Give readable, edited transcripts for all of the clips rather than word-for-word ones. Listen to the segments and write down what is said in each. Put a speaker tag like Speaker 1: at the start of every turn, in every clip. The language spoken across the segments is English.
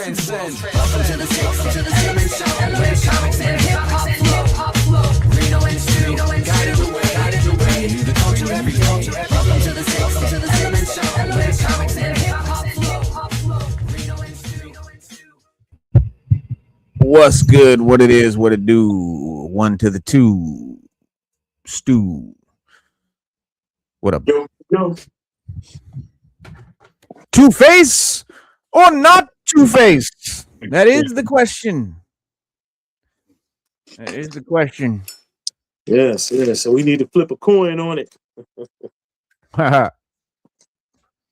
Speaker 1: transcend. Welcome to the Element Show, where comics and hip-hop flow. Reno and Stu, guided the way into the culture every day. Welcome to the Element Show, where comics and hip-hop flow. Reno and Stu.
Speaker 2: What's good? What it is? What it do? 1 to the 2. Stu. What up?
Speaker 3: Yo.
Speaker 2: Two-Face or not Two-Face? That is the question.
Speaker 3: Yes. So we need to flip a coin on it.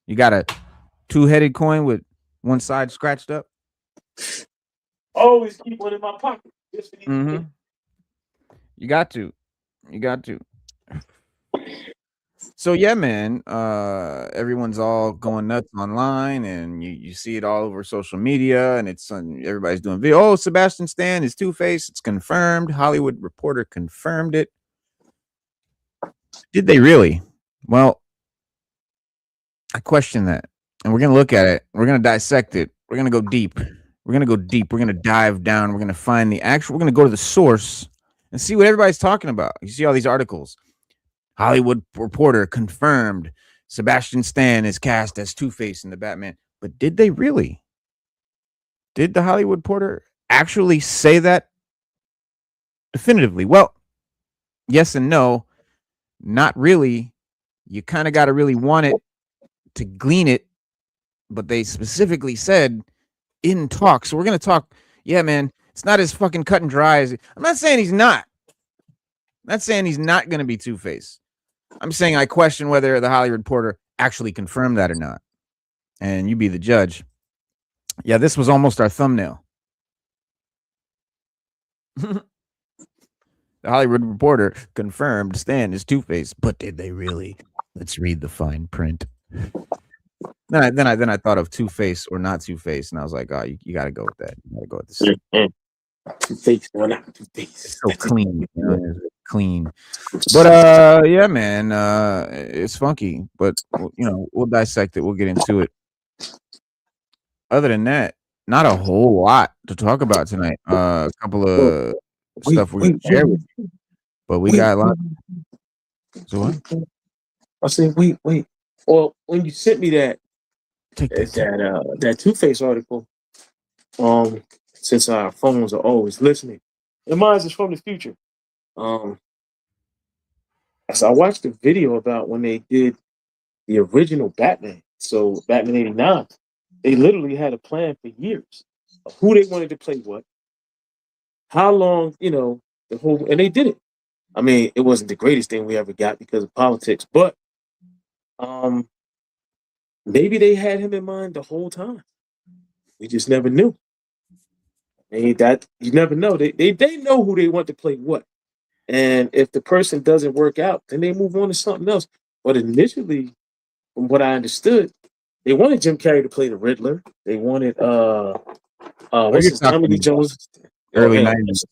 Speaker 2: You got a two-headed coin with one side scratched up?
Speaker 3: Always keep one in my pocket.
Speaker 2: Mm-hmm. You got to. So yeah, man. Everyone's all going nuts online, and you see it all over social media, and it's everybody's doing video. Oh, Sebastian Stan is Two-Face. It's confirmed. Hollywood Reporter confirmed it. Did they really? Well, I question that, and we're gonna look at it. We're gonna dissect it. We're gonna go deep. We're going to dive down. We're going to find we're going to go to the source and see what everybody's talking about. You see all these articles. Hollywood Reporter confirmed Sebastian Stan is cast as Two-Face in the Batman. But did they really? Did the Hollywood Reporter actually say that definitively? Well, yes and no. Not really. You kind of got to really want it to glean it. But they specifically said in talk. So we're going to talk. Yeah, man, it's not as fucking cut and dry as I'm not saying he's not. I'm not saying he's not going to be Two-Face. I'm saying I question whether the Hollywood Reporter actually confirmed that or not. And you be the judge. Yeah, this was almost our thumbnail. The Hollywood Reporter confirmed Stan is Two-Face, but did they really? Let's read the fine print. Then I thought of Two-Face or not Two-Face, and I was like, oh, you got to go with that. You got to go with this.
Speaker 3: Two-Face or not Two-Face.
Speaker 2: It's so clean, it's clean. But yeah, man, it's funky. But we'll dissect it. We'll get into it. Other than that, not a whole lot to talk about tonight. A couple of stuff we're gonna share with you, but we got a lot. So what?
Speaker 3: I said, wait. Well, when you sent me that Two-Face article, since our phones are always listening, and mine is from the future. So I watched a video about when they did the original Batman. So Batman '89, they literally had a plan for years of who they wanted to play what, how long, the whole, and they did it. I mean, it wasn't the greatest thing we ever got because of politics, but maybe they had him in mind the whole time. We just never knew. That you never know. They know who they want to play what. And if the person doesn't work out, then they move on to something else. But initially, from what I understood, they wanted Jim Carrey to play the Riddler. They wanted what's his Tommy Lee Jones.
Speaker 2: Early 90s.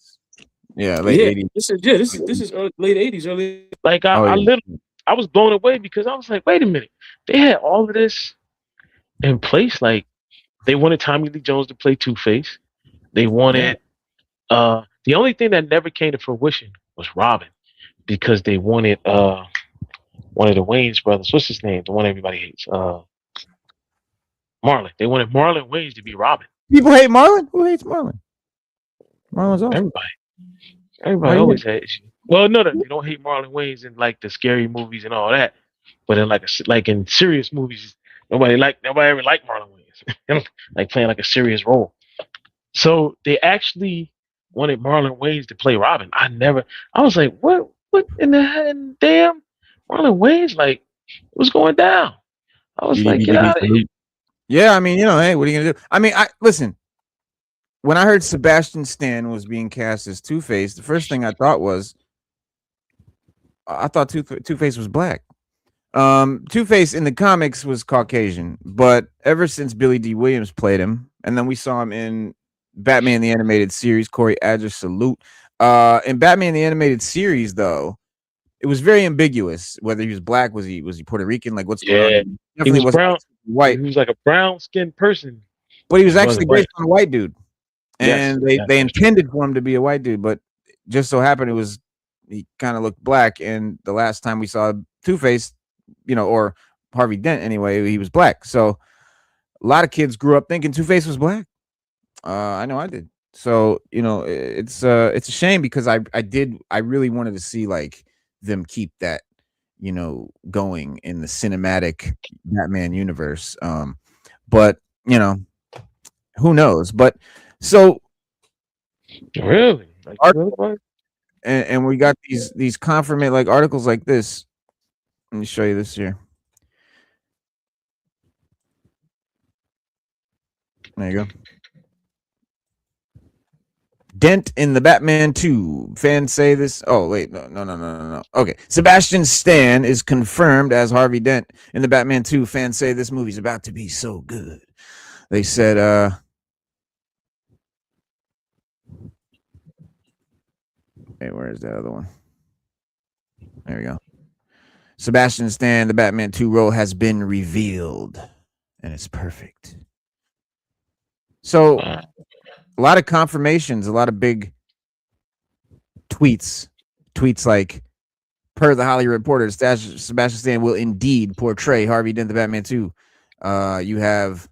Speaker 2: Yeah, late 80s.
Speaker 3: This is late 80s, early. Like I was blown away because I was like, wait a minute. They had all of this in place. Like they wanted Tommy Lee Jones to play Two-Face. They wanted the only thing that never came to fruition was Robin, because they wanted one of the Wayans brothers. What's his name? The one everybody hates. Marlon. They wanted Marlon Wayans to be Robin.
Speaker 2: People hate Marlon? Who hates Marlon? Marlon's awesome.
Speaker 3: Everybody always hates you. Well, no, they don't hate Marlon Wayans in like the scary movies and all that. But in like in serious movies, nobody ever liked Marlon Wayans. Like playing like a serious role. So they actually wanted Marlon Wayans to play Robin. I was like, what in the heck, damn, Marlon Wayans, like, what's going down? I was like, get out of here.
Speaker 2: Yeah, I mean, hey, what are you gonna do? I mean, listen. When I heard Sebastian Stan was being cast as Two-Face, the first thing I thought was, Two-Face was black. Two-Face in the comics was Caucasian, but ever since Billy D. Williams played him, and then we saw him in Batman the Animated Series, Corey Adger, salute. In Batman the Animated Series, though, it was very ambiguous whether he was black, was he Puerto Rican, like what's going on?
Speaker 3: He was brown, white. He was like a brown skinned person.
Speaker 2: but he was
Speaker 4: He
Speaker 2: actually
Speaker 4: wasn't white.
Speaker 2: based on a white dude,
Speaker 4: Yes,
Speaker 2: and
Speaker 4: yes,
Speaker 2: they
Speaker 4: that's true.
Speaker 2: intended for him to be a white dude, but just so happened he kind of looked black. And the last time we saw Two-Face, or Harvey Dent anyway, he was black. So a lot of kids grew up thinking Two-Face was black. I know I did. So it's a shame because I really wanted to see like them keep that going in the cinematic Batman universe. But who knows? But so
Speaker 4: Really? Like you
Speaker 2: art
Speaker 4: really was?
Speaker 2: and we got these confirmate like articles like this. Let me show you this here. There you go. Dent in the Batman 2. Fans say this. Oh, wait. No. Okay. Sebastian Stan is confirmed as Harvey Dent in the Batman 2. Fans say this movie's about to be so good. They said, hey, where's the other one? There we go. Sebastian Stan, the Batman 2 role has been revealed. And it's perfect. So, a lot of confirmations, a lot of big tweets like, per the Hollywood Reporter, Sebastian Stan will indeed portray Harvey Dent the Batman 2. You have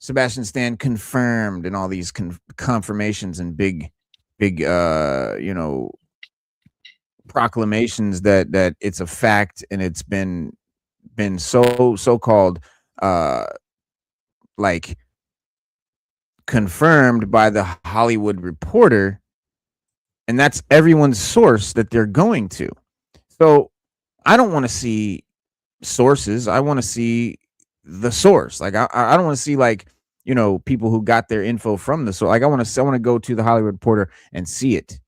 Speaker 2: Sebastian Stan confirmed and all these confirmations and big proclamations that it's a fact, and it's been so-called like confirmed by the Hollywood Reporter, and that's everyone's source that they're going to. So I don't want to see sources. I want to see the source. Like I don't want to see like people who got their info from the source. Like I want to go to the Hollywood Reporter and see it.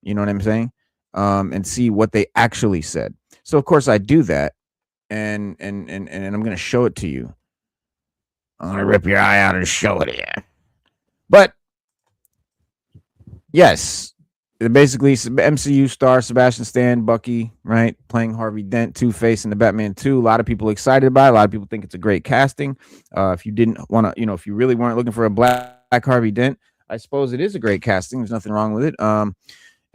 Speaker 2: You know what I'm saying? And see what they actually said. So of course I do that, and I'm gonna show it to you. I'm gonna rip your eye out and show it to you. But yes, basically MCU star Sebastian Stan, Bucky, right, playing Harvey Dent, Two-Face in the Batman 2. A lot of people excited about it. A lot of people think it's a great casting. If you didn't want to, if you really weren't looking for a black Harvey Dent, I suppose it is a great casting. There's nothing wrong with it.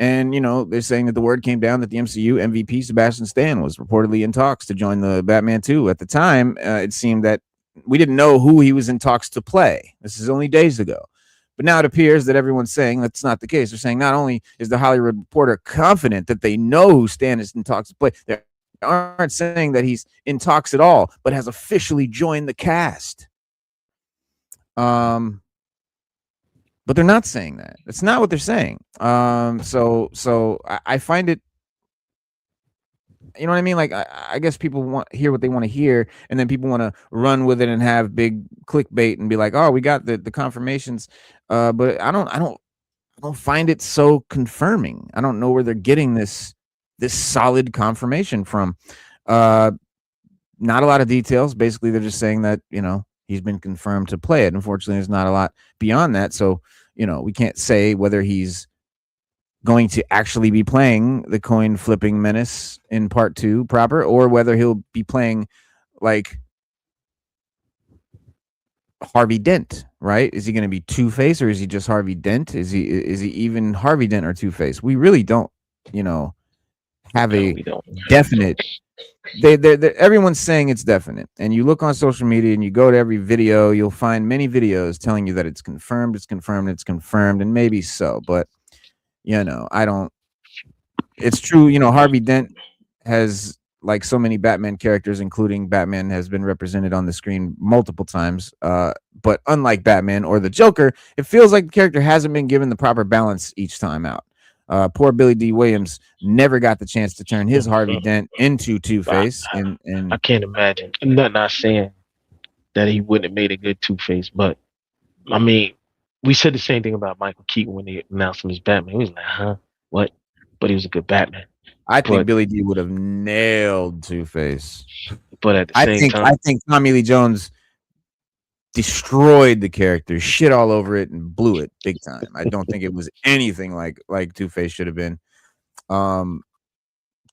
Speaker 2: And they're saying that the word came down that the MCU MVP Sebastian Stan was reportedly in talks to join the Batman 2. At the time, it seemed that we didn't know who he was in talks to play. This is only days ago. But now it appears that everyone's saying that's not the case. They're saying not only is the Hollywood Reporter confident that they know who Stan is in talks to play, they aren't saying that he's in talks at all, but has officially joined the cast. But they're not saying that. That's not what they're saying. So I find it, you know what I mean? Like I guess people want to hear what they want to hear, and then people want to run with it and have big clickbait and be like, "Oh, we got the confirmations." But I don't find it so confirming. I don't know where they're getting this solid confirmation from. Not a lot of details. Basically, they're just saying that he's been confirmed to play it. Unfortunately, there's not a lot beyond that. So we can't say whether he's going to actually be playing the coin flipping menace in part 2 proper, or whether he'll be playing like Harvey Dent, right? Is he going to be Two-Face, or is he just Harvey Dent? Is he even Harvey Dent or Two-Face? We really don't, have a definite. Everyone's saying it's definite, and you look on social media and you go to every video, you'll find many videos telling you that it's confirmed, and maybe so, but I don't. It's true, Harvey Dent has, like so many Batman characters, including Batman, has been represented on the screen multiple times. But unlike Batman or the Joker, it feels like the character hasn't been given the proper balance each time out. Poor Billy D. Williams never got the chance to turn his Harvey Dent into Two-Face. And
Speaker 4: I can't imagine. I'm not saying that he wouldn't have made a good Two-Face, but I mean, we said the same thing about Michael Keaton when they announced him as Batman. He was like, huh? What? But he was a good Batman.
Speaker 2: I think Billy D would have nailed Two-Face.
Speaker 4: But at the same time,
Speaker 2: I think Tommy Lee Jones destroyed the character, shit all over it, and blew it big time. I don't think it was anything like Two-Face should have been.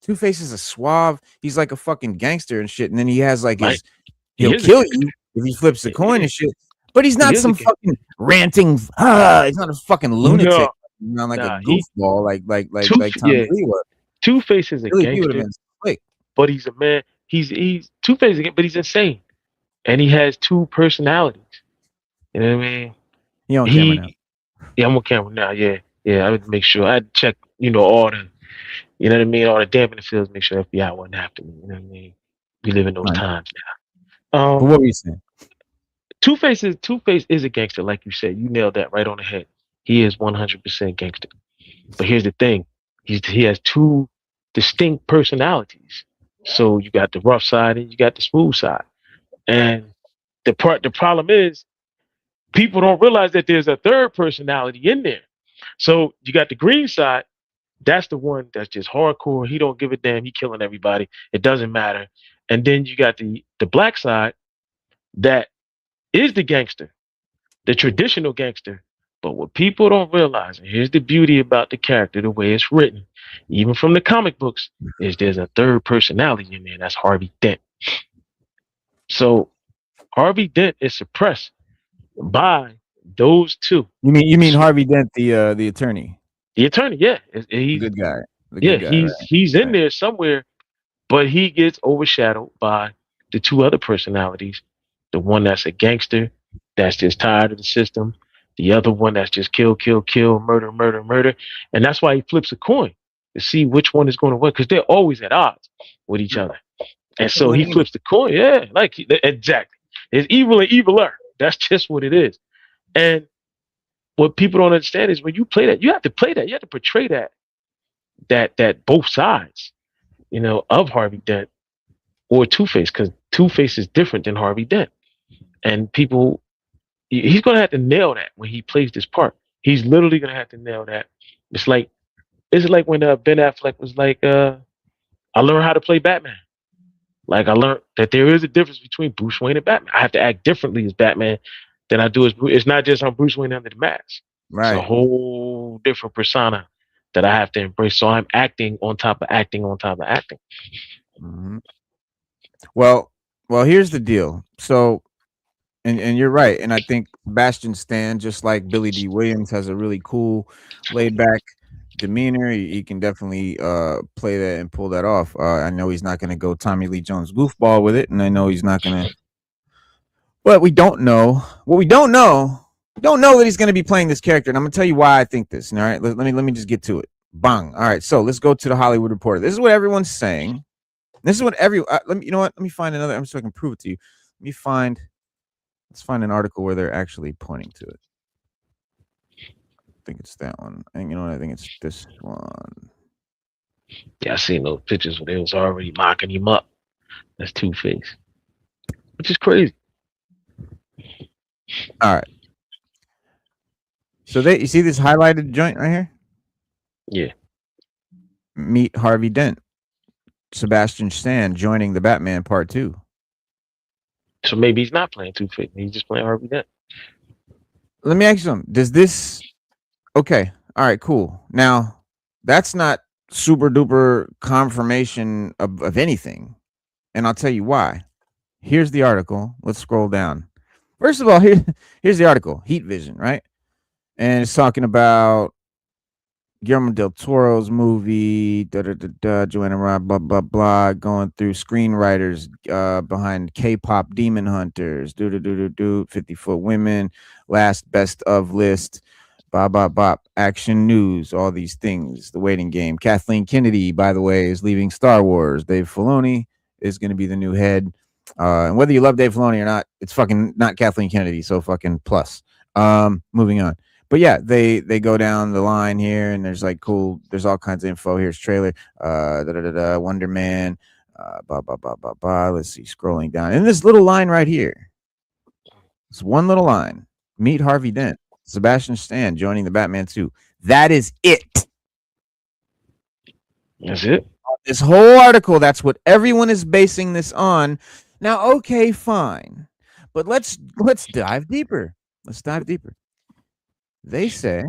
Speaker 2: Two-Face is a suave. He's like a fucking gangster and shit, and then he has like he'll kill you if he flips the coin and shit. But he's not
Speaker 4: is a
Speaker 2: some
Speaker 4: gangster.
Speaker 2: fucking ranting. He's not a fucking lunatic. He's not like a
Speaker 4: He
Speaker 2: goofball like Tommy Lee was.
Speaker 4: Two-Face is a
Speaker 2: Billy D would have
Speaker 4: gangster,
Speaker 2: been slick.
Speaker 4: but he's a man. He's Two-Face, but he's insane, and he has two personalities. You know what I mean?
Speaker 2: He on camera now.
Speaker 4: Yeah, I'm on camera now. Yeah. I would make sure I check, all the, you know what I mean, all the dampening fields, make sure FBI wasn't after me. You know what I mean? We live in those
Speaker 2: Right.
Speaker 4: times
Speaker 2: But
Speaker 4: now.
Speaker 2: what were you saying?
Speaker 4: Two-Face is a gangster, like you said. You nailed that right on the head. He is 100% gangster. But here's the thing: he has two distinct personalities. So you got the rough side and you got the smooth side. And the problem is people don't realize that there's a third personality in there. So you got the green side. That's the one that's just hardcore. He don't give a damn. He killing everybody. It doesn't matter. And then you got the black side that is the gangster, the traditional gangster. But what people don't realize, and here's the beauty about the character, the way it's written, even from the comic books, is there's a third personality in there. That's Harvey Dent. So Harvey Dent is suppressed by those two.
Speaker 2: You mean Harvey Dent, the attorney,
Speaker 4: The attorney, yeah,
Speaker 2: the
Speaker 4: he's
Speaker 2: good guy,
Speaker 4: he's in
Speaker 2: Right.
Speaker 4: there somewhere, but he gets overshadowed by the two other personalities. The one that's a gangster, that's just tired of the system. The other one that's just kill, murder, murder, murder. And that's why he flips a coin to see which one is going to win, because they're always at odds with each other. And so he flips the coin. Yeah, exactly. It's evil and eviler. That's just what it is. And what people don't understand is when you play that, you have to play that. You have to portray that both sides, of Harvey Dent or Two-Face, because Two-Face is different than Harvey Dent. And he's going to have to nail that when he plays this part. He's literally going to have to nail that. It's like when Ben Affleck was like, I learned how to play Batman. Like I learned that there is a difference between Bruce Wayne and Batman. I have to act differently as Batman than I do as Bruce. It's not just I'm Bruce Wayne under the mask. It's a
Speaker 2: Right.
Speaker 4: whole different persona that I have to embrace. So I'm acting on top of acting on top of acting.
Speaker 2: Mhm. Well, here's the deal. So, and you're right. And I think Sebastian Stan, just like Billy D. Williams, has a really cool, laid back demeanor. He can definitely play that and pull that off. I know he's not going to go Tommy Lee Jones goofball with it, and I know he's not going to. But we don't know. What we don't know, that he's going to be playing this character, and I'm going to tell you why I think this. All right, let me just get to it. Bang. All right, so let's go to the Hollywood Reporter. This is what everyone's saying. This is what let me. You know what? Let me find another. So I can prove it to you. Let's find an article where they're actually pointing to it. I think it's that one. And you know what? I think it's this one.
Speaker 4: Yeah, I seen those pictures where they was already mocking him up. That's Two-Face, which is crazy.
Speaker 2: All right. So you see this highlighted joint right here?
Speaker 4: Yeah.
Speaker 2: Meet Harvey Dent, Sebastian Stan joining the Batman Part 2.
Speaker 4: So maybe he's not playing Two-Face. He's just playing Harvey Dent.
Speaker 2: Let me ask you something. Does this? Okay. All right. Cool. Now, that's not super duper confirmation of anything, and I'll tell you why. Here's the article. Let's scroll down. First of all, here's the article. Heat Vision, right? And it's talking about Guillermo del Toro's movie, Joanna Robb, blah, blah, blah, going through screenwriters behind K-pop Demon Hunters, 50-Foot Women, last best of list, bop, action news, all these things, The Waiting Game. Kathleen Kennedy, by the way, is leaving Star Wars. Dave Filoni is going to be the new head. And whether you love Dave Filoni or not, it's fucking not Kathleen Kennedy, so fucking plus. Moving on. But yeah, they go down the line here, and there's there's all kinds of info. Here's trailer, Wonder Man, Let's see, scrolling down, and this little line right here. It's one little line. Meet Harvey Dent, Sebastian Stan joining the Batman 2. That is it.
Speaker 4: That's it.
Speaker 2: This whole article. That's what everyone is basing this on. Now, okay, fine, but let's dive deeper. Let's dive deeper. They say,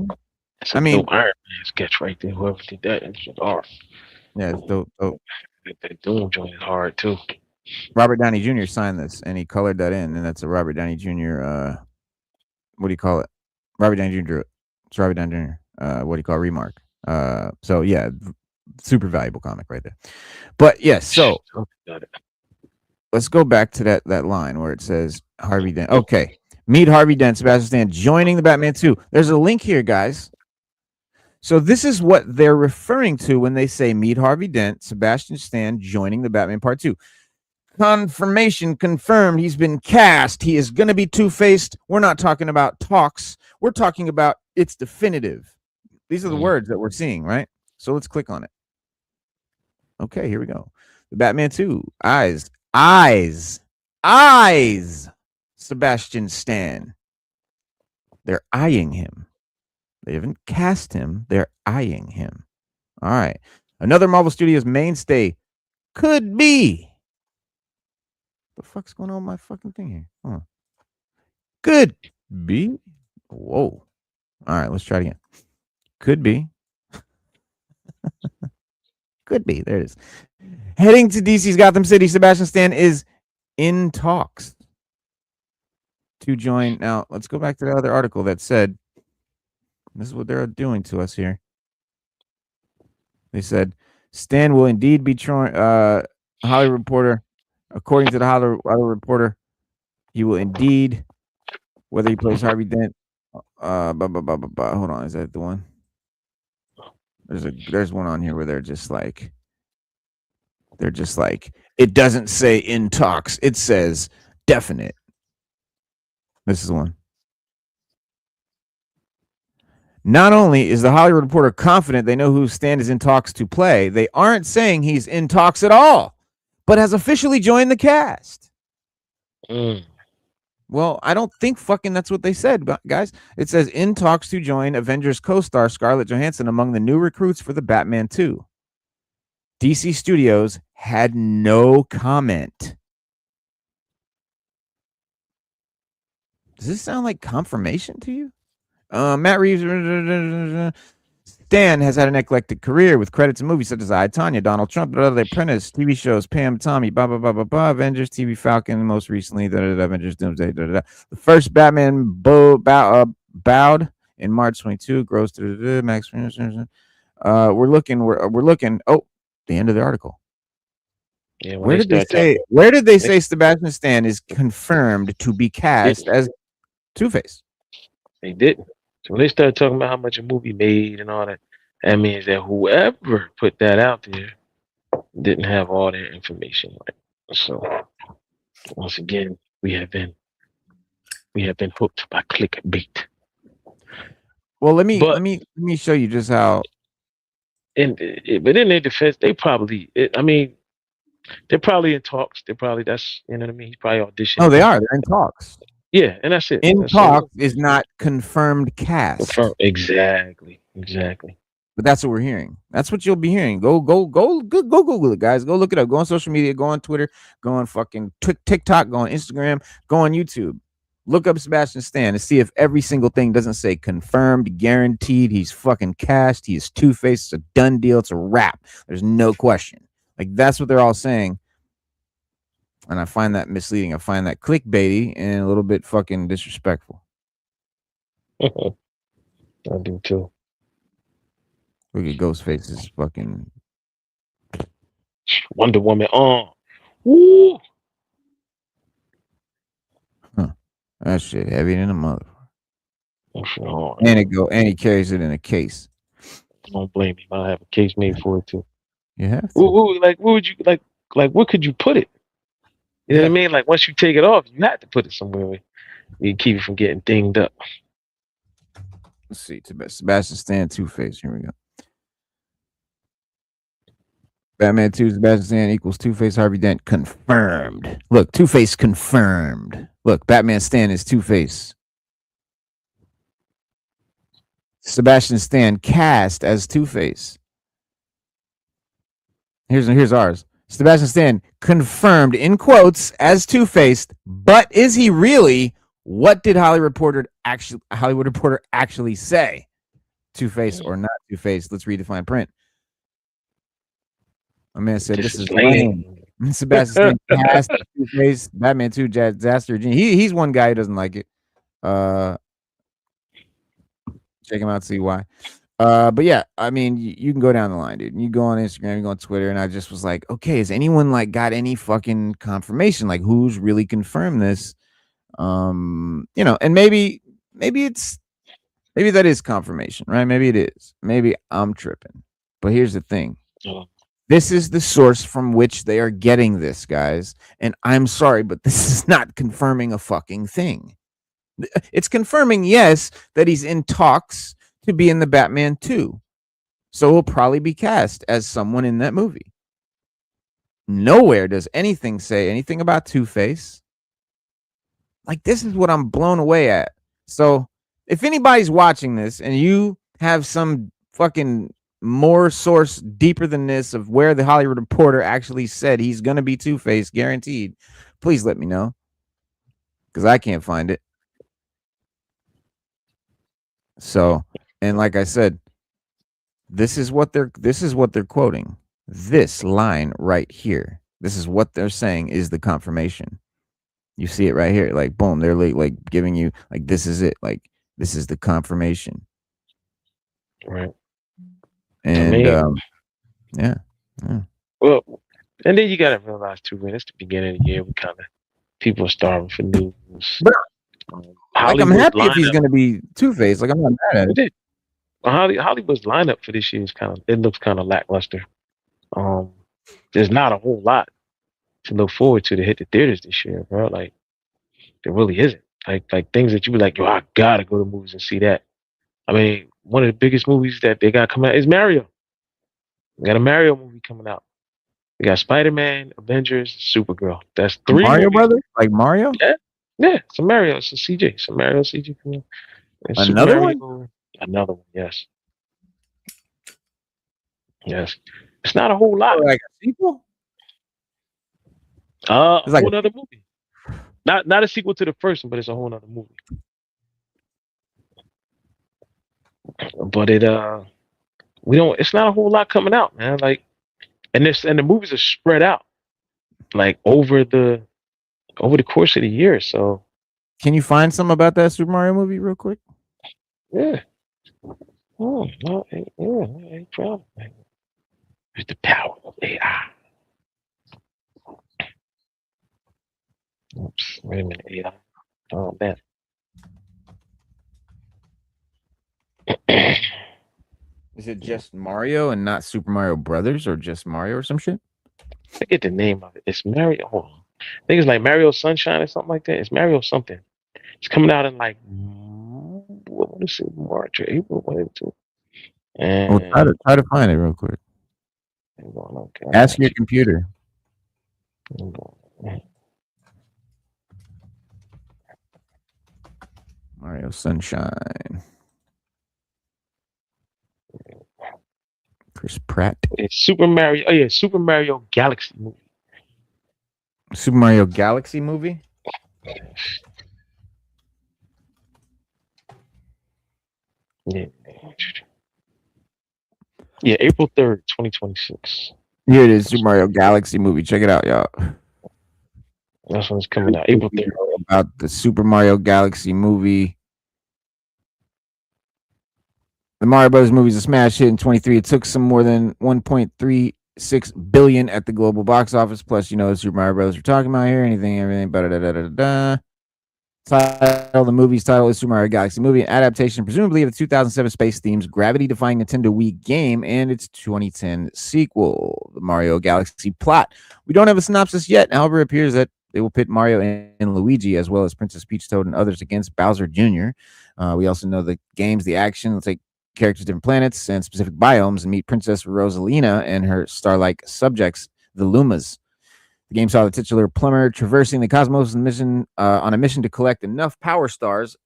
Speaker 4: That's a dope Iron Man sketch right there. Whoever did that, it's just art.
Speaker 2: Yeah, it's dope.
Speaker 4: That Doom joint is hard too.
Speaker 2: Robert Downey Jr. signed this, and he colored that in, and that's a Robert Downey Jr. what do you call it? Robert Downey Jr. drew it. It's Robert Downey Jr. What do you call it? Remark. So yeah, super valuable comic right there. But yes, so
Speaker 4: Got it.
Speaker 2: let's go back to that line where it says Harvey Dent. Okay, meet Harvey Dent, Sebastian Stan joining the Batman 2. There's a link here, guys. So this is what they're referring to when they say meet Harvey Dent, Sebastian Stan joining the Batman Part 2. Confirmation confirmed. He's been cast. He is going to be Two-Faced. We're not talking about talks. We're talking about it's definitive. These are the words that we're seeing, right? So let's click on it. Okay, here we go. The Batman 2. Eyes. Sebastian Stan. They're eyeing him. They haven't cast him. They're eyeing him. All right. Another Marvel Studios mainstay could be. The fuck's going on with my fucking thing here? Huh. Could be. Whoa. All right, let's try it again. Could be. Could be. There it is. Heading to DC's Gotham City, Sebastian Stan is in talks to join. Now, let's go back to the other article that said, this is what they're doing to us here. They said, Stan will indeed be Hollywood Reporter. According to the Hollywood Reporter, he will indeed, whether he plays Harvey Dent, hold on, is that the one? There's one on here where they're just like, it doesn't say in talks, it says definite. This is the one. Not only is the Hollywood Reporter confident they know who Stan is in talks to play, they aren't saying he's in talks at all, but has officially joined the cast. Well, I don't think fucking that's what they said, but guys. It says in talks to join Avengers co-star Scarlett Johansson among the new recruits for the Batman 2. DC Studios had no comment. Does this sound like confirmation to you? Matt Reeves. Stan has had an eclectic career with credits in movies such as I, Tonya, Donald Trump, The Apprentice, TV shows, Pam, Tommy, Avengers, TV Falcon, and most recently, Avengers Doomsday. The first Batman bowed in March 22, gross Max. We're looking. Oh, the end of the article.
Speaker 4: Yeah,
Speaker 2: where did they say Sebastian Stan is confirmed to be cast as Two-Face?
Speaker 4: They didn't. So when they started talking about how much a movie made and all that, that means that whoever put that out there didn't have all that information. Right? So once again, we have been hooked by clickbait.
Speaker 2: Well, let me show you just how.
Speaker 4: But in their defense, they're probably in talks. That's you know what I mean. He's probably auditioning.
Speaker 2: Oh, they are. They're in talks.
Speaker 4: Yeah, and that's it.
Speaker 2: In talks is not confirmed cast.
Speaker 4: Exactly.
Speaker 2: But that's what we're hearing. That's what you'll be hearing. Go Google it, guys. Go look it up. Go on social media. Go on Twitter. Go on fucking TikTok. Go on Instagram. Go on YouTube. Look up Sebastian Stan and see if every single thing doesn't say confirmed, guaranteed. He's fucking cast. He is Two-Face. It's a done deal. It's a wrap. There's no question. Like, that's what they're all saying. And I find that misleading. I find that clickbaity and a little bit fucking disrespectful.
Speaker 4: I do too.
Speaker 2: Look at Ghostface's fucking
Speaker 4: Wonder Woman. Woo!
Speaker 2: That shit heavy than a mother.
Speaker 4: Sure.
Speaker 2: And he carries it in a case.
Speaker 4: Don't blame me. I'll have a case made for it too.
Speaker 2: You have to.
Speaker 4: Like, what would you like? Where could you put it? You know what I mean? Like, once you take it off, you have to put it somewhere where you keep it from getting dinged up.
Speaker 2: Let's see. Sebastian Stan, Two-Face. Here we go. Batman 2, Sebastian Stan equals Two-Face Harvey Dent. Confirmed. Look, Two-Face confirmed. Look, Batman Stan is Two-Face. Sebastian Stan cast as Two-Face. Here's ours. Sebastian Stan confirmed in quotes as Two-Face, but is he really? What did Hollywood Reporter actually say? Two-Face or not Two-Face? Let's read the fine print. My man said this is lame. Sebastian Stan cast Two-Face, Batman 2 disaster. He's one guy who doesn't like it. Check him out, see why. But yeah, I mean, you can go down the line, dude. You go on Instagram, you go on Twitter, and I just was like, okay, has anyone like got any fucking confirmation? Like, who's really confirmed this? And maybe that is confirmation, right? Maybe it is. Maybe I'm tripping. But here's the thing.
Speaker 4: Uh,
Speaker 2: This is the source from which they are getting this, guys. And I'm sorry, but this is not confirming a fucking thing. It's confirming, yes, that he's in talks to be in the Batman 2. So he'll probably be cast as someone in that movie. Nowhere does anything say anything about Two-Face. Like, this is what I'm blown away at. So if anybody's watching this and you have some fucking more source deeper than this of where the Hollywood Reporter actually said he's going to be Two-Face, guaranteed, please let me know. Because I can't find it. So, and like I said, this is what they're quoting. This line right here. This is what they're saying is the confirmation. You see it right here. Like, boom, they're like giving you like, this is it. Like, this is the confirmation.
Speaker 4: right.
Speaker 2: And yeah.
Speaker 4: Well, and then you gotta realize too, man, it's the beginning of the year. We kind of people are starving for news.
Speaker 2: But like, I'm happy if he's
Speaker 4: lineup-
Speaker 2: going to be Two-Face. Like, I'm not mad at it.
Speaker 4: did. Hollywood's lineup for this year is it looks kind of lackluster. There's not a whole lot to look forward to hit the theaters this year, bro. Like, there really isn't. Like things that you be like, yo, I gotta go to movies and see that. I mean, one of the biggest movies that they got coming out is Mario. We got a Mario movie coming out. We got Spider-Man, Avengers, Supergirl. That's three
Speaker 2: Mario
Speaker 4: movies.
Speaker 2: Brothers? Like Mario?
Speaker 4: Yeah, it's a Mario. It's a CJ. It's a Mario CJ coming out. And Super
Speaker 2: Another
Speaker 4: Mario, Another one, yes. Yes. It's not a whole lot.
Speaker 2: Like a sequel?
Speaker 4: A
Speaker 2: It's like
Speaker 4: whole other movie. Not a sequel to the first one, but it's a whole other movie. But it's not a whole lot coming out, man. Like, and the movies are spread out like over the course of the year. So
Speaker 2: Can you find some about that Super Mario movie real quick?
Speaker 4: yeah. Oh, no, ain't problem. It's the power of AI. Oops, wait a minute, AI. Oh man.
Speaker 2: Is it just Mario and not Super Mario Brothers, or just Mario or some shit?
Speaker 4: I get the name of it. It's Mario. Hold on. I think it's like Mario Sunshine or something like that. It's Mario something. It's coming out in like what is it, March or April, one of the two.
Speaker 2: Well,
Speaker 4: And
Speaker 2: try to find it real quick.
Speaker 4: okay,
Speaker 2: Ask your computer. Mario Sunshine. Chris Pratt.
Speaker 4: It's Super Mario. Oh yeah, Super Mario Galaxy movie.
Speaker 2: Super Mario Galaxy movie?
Speaker 4: Yeah. Yeah, April 3rd, 2026.
Speaker 2: Here it is, Super Mario Galaxy movie. Check it out, y'all.
Speaker 4: That's when it's coming out. April 3rd.
Speaker 2: About the Super Mario Galaxy movie. The Mario Brothers movie is a smash hit in 23. It took some more than 1.36 billion at the global box office. Plus, the Super Mario Brothers we're talking about here. Everything. The movie's title is Super Mario Galaxy movie, an adaptation presumably of the 2007 space theme's gravity-defying Nintendo Wii game and its 2010 sequel, the Mario Galaxy plot. We don't have a synopsis yet. However, it appears that they will pit Mario and Luigi, as well as Princess Peach, Toad, and others against Bowser Jr. We also know the games, the action. Let's take characters, different planets, and specific biomes, and meet Princess Rosalina and her star-like subjects, the Lumas. The game saw the titular plumber traversing the cosmos on a mission to collect enough power stars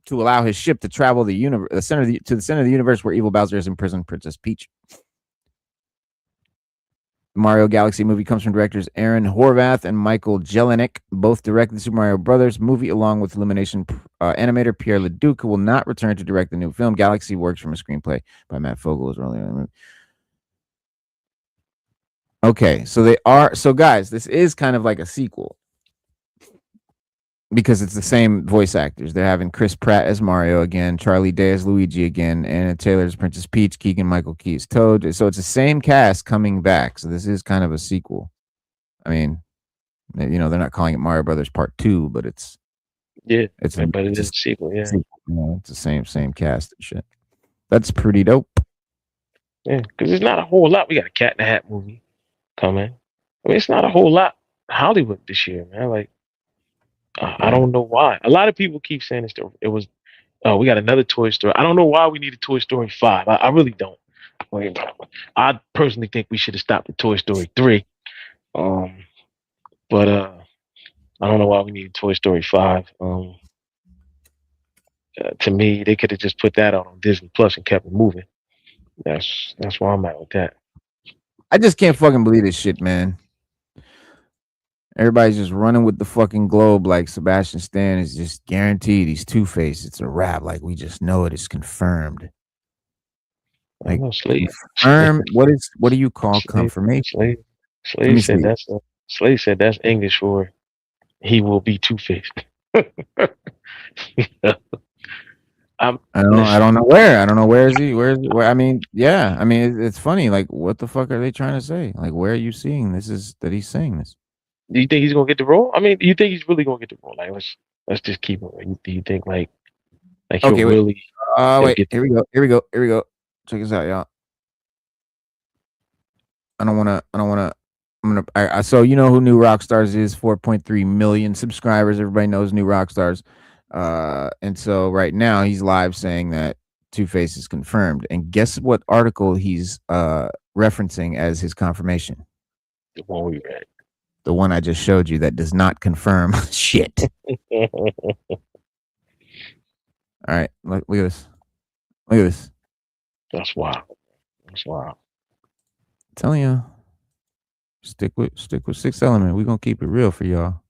Speaker 2: to allow his ship to travel to the center of the universe where evil Bowser has imprisoned Princess Peach. The Mario Galaxy movie comes from directors Aaron Horvath and Michael Jelinek. Both directed the Super Mario Brothers movie, along with Illumination animator Pierre Leduc, who will not return to direct the new film. Galaxy works from a screenplay by Matt Fogel as well. Okay, so guys, this is kind of like a sequel. because it's the same voice actors. They're having Chris Pratt as Mario again, Charlie Day as Luigi again, Anna Taylor as Princess Peach, Keegan Michael Key as Toad. So it's the same cast coming back. So this is kind of a sequel. I mean, they're not calling it Mario Brothers Part 2, but it's
Speaker 4: but it
Speaker 2: it's
Speaker 4: is a sequel. Yeah,
Speaker 2: it's the same cast and shit. That's pretty dope.
Speaker 4: yeah, because there's not a whole lot. We got a Cat in the Hat movie coming. I mean, it's not a whole lot Hollywood this year, man. Like, I don't know why. A lot of people keep saying it was. Oh, we got another Toy Story. I don't know why we need a Toy Story 5. I really don't. Like, I personally think we should have stopped at Toy Story 3. But I don't know why we need Toy Story 5. To me, they could have just put that out on Disney Plus and kept it moving. That's where I'm at with that.
Speaker 2: I just can't fucking believe this shit, man. Everybody's just running with the fucking globe like Sebastian Stan is just guaranteed he's Two-Face. It's a wrap. Like we just know it is confirmed. Like confirmed. What do you call confirmation?
Speaker 4: Slade said that's English for he will be Two-Faced.
Speaker 2: I don't know where. I don't know where is he? Where? I mean, yeah. I mean, it's funny. Like, what the fuck are they trying to say? Like, where are you seeing this? Is that he's saying this?
Speaker 4: Do you think he's gonna get the role? I mean, do you think he's really gonna get the role? Like, let's just keep it. Do you think like he'll
Speaker 2: okay,
Speaker 4: really?
Speaker 2: Wait. Here we go. Check this out, y'all. I don't wanna. So you know who New Rockstars is? 4.3 million subscribers. Everybody knows New Rockstars. And so right now he's live saying that Two-Face is confirmed. And guess what article he's referencing as his confirmation?
Speaker 4: The one we read.
Speaker 2: The one I just showed you that does not confirm shit. All right, look at this. Look at this.
Speaker 4: That's wild. That's wild.
Speaker 2: I'm telling you, stick with Sixth Element. We're gonna keep it real for y'all.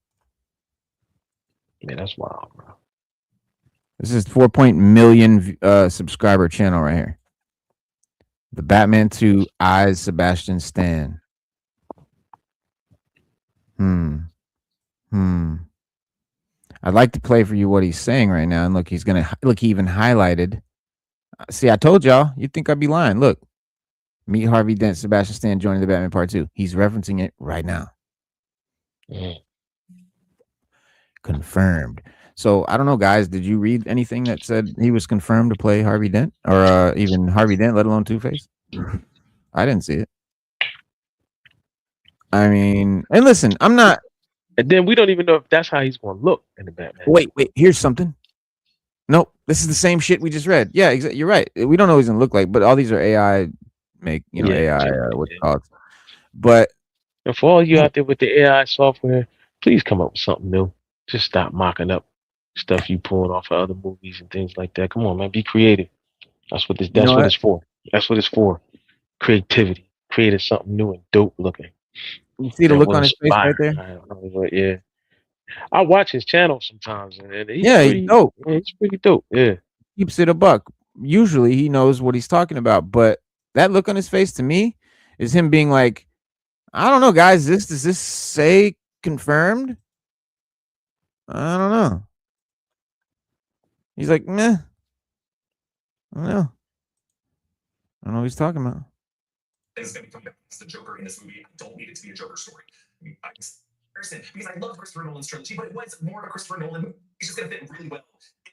Speaker 4: Man, that's wild, bro.
Speaker 2: This is 4 million subscriber channel right here. The Batman 2 eyes Sebastian Stan. I'd like to play for you what he's saying right now. And look, he even highlighted. See, I told y'all. You'd think I'd be lying. Look. Meet Harvey Dent, Sebastian Stan joining the Batman Part 2. He's referencing it right now. Confirmed. So I don't know, guys. Did you read anything that said he was confirmed to play Harvey Dent, or even Harvey Dent, let alone Two-Face? I didn't see it. I mean, and listen, I'm not.
Speaker 4: And then we don't even know if that's how he's going to look in the Batman.
Speaker 2: Wait. Here's something. Nope, this is the same shit we just read. Yeah, you're right. We don't know what he's gonna look like, but all these are AI. What's called. But
Speaker 4: and for all you out there with the AI software, please come up with something new. Just stop mocking up stuff you pulling off of other movies and things like that. Come on, man, be creative. That's what it's for. That's what it's for. Creativity. Creating something new and dope looking.
Speaker 2: You see the look on his face right there?
Speaker 4: Yeah. I watch his channel sometimes, and
Speaker 2: he's dope.
Speaker 4: Yeah, he's pretty dope. Yeah.
Speaker 2: Keeps it a buck. Usually he knows what he's talking about, but that look on his face to me is him being like, I don't know, guys. Does this say confirmed? I don't know. He's like, meh. I don't know. I don't know what he's talking about.
Speaker 1: Things that become the Joker in this movie. I don't need it to be a Joker story. Because I love Christopher Nolan's trilogy, but it was more of a Christopher Nolan movie. It's just going to fit really well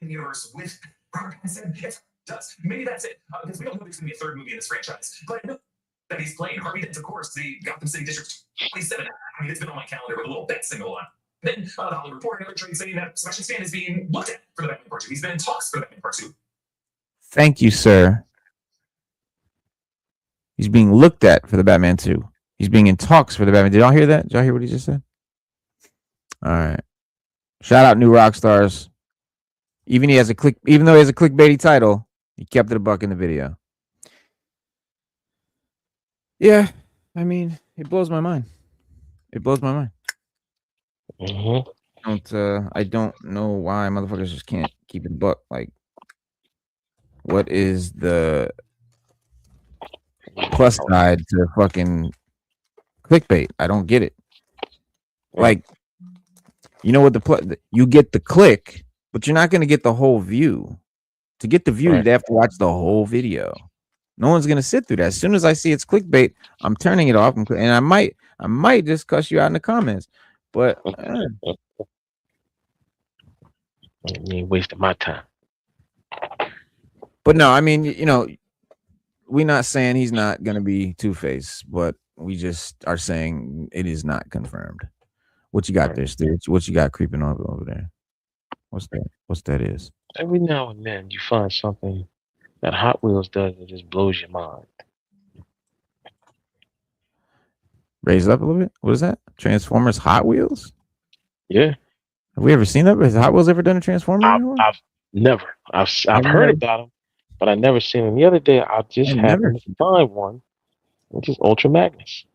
Speaker 1: in the universe with Robert Pattinson. It does. Maybe that's it. Because we don't know if there's going to be a third movie in this franchise. But I know that he's playing Harvey Dent, of course, the Gotham City District 27. I mean, it's been on my calendar with a little bet single on. Then the Hollywood Reporter, another trade saying that Sebastian Stan is being looked at for the Batman Part 2. He's been in talks for the Batman Part 2.
Speaker 2: Thank you, sir. He's being looked at for the Batman 2. He's being in talks for the Batman. Did y'all hear that? Did y'all hear what he just said? All right. Shout out New Rockstars. Even though he has a clickbaity title, he kept it a buck in the video. Yeah, I mean, it blows my mind. It blows my mind. I don't know why motherfuckers just can't keep it a buck. Like, what is the plus side to fucking clickbait? I don't get it. Like, You know what you get the click, but you're not going to get the whole view. To get the view,
Speaker 4: Right.
Speaker 2: they have to watch the whole video. No one's going to sit through that. As soon as I see it's clickbait, I'm turning it off, and I might just cuss you out in the comments. But
Speaker 4: You ain't wasting my time.
Speaker 2: but no, I mean, you know, we're not saying he's not going to be Two-Face, but we just are saying it is not confirmed. What you got
Speaker 4: Right.
Speaker 2: there, Stu? What you got creeping over there? What's that? What's that is?
Speaker 4: Every now and then you find something that Hot Wheels does that just blows your mind.
Speaker 2: Raise it up a little bit. What is that? Transformers Hot Wheels?
Speaker 4: Yeah.
Speaker 2: Have we ever seen that? Has Hot Wheels ever done a Transformer before?
Speaker 4: I've never. I've heard
Speaker 2: never-
Speaker 4: about them, but I never seen them. The other day I just
Speaker 2: I've never
Speaker 4: happened to find one, which is Ultra Magnus.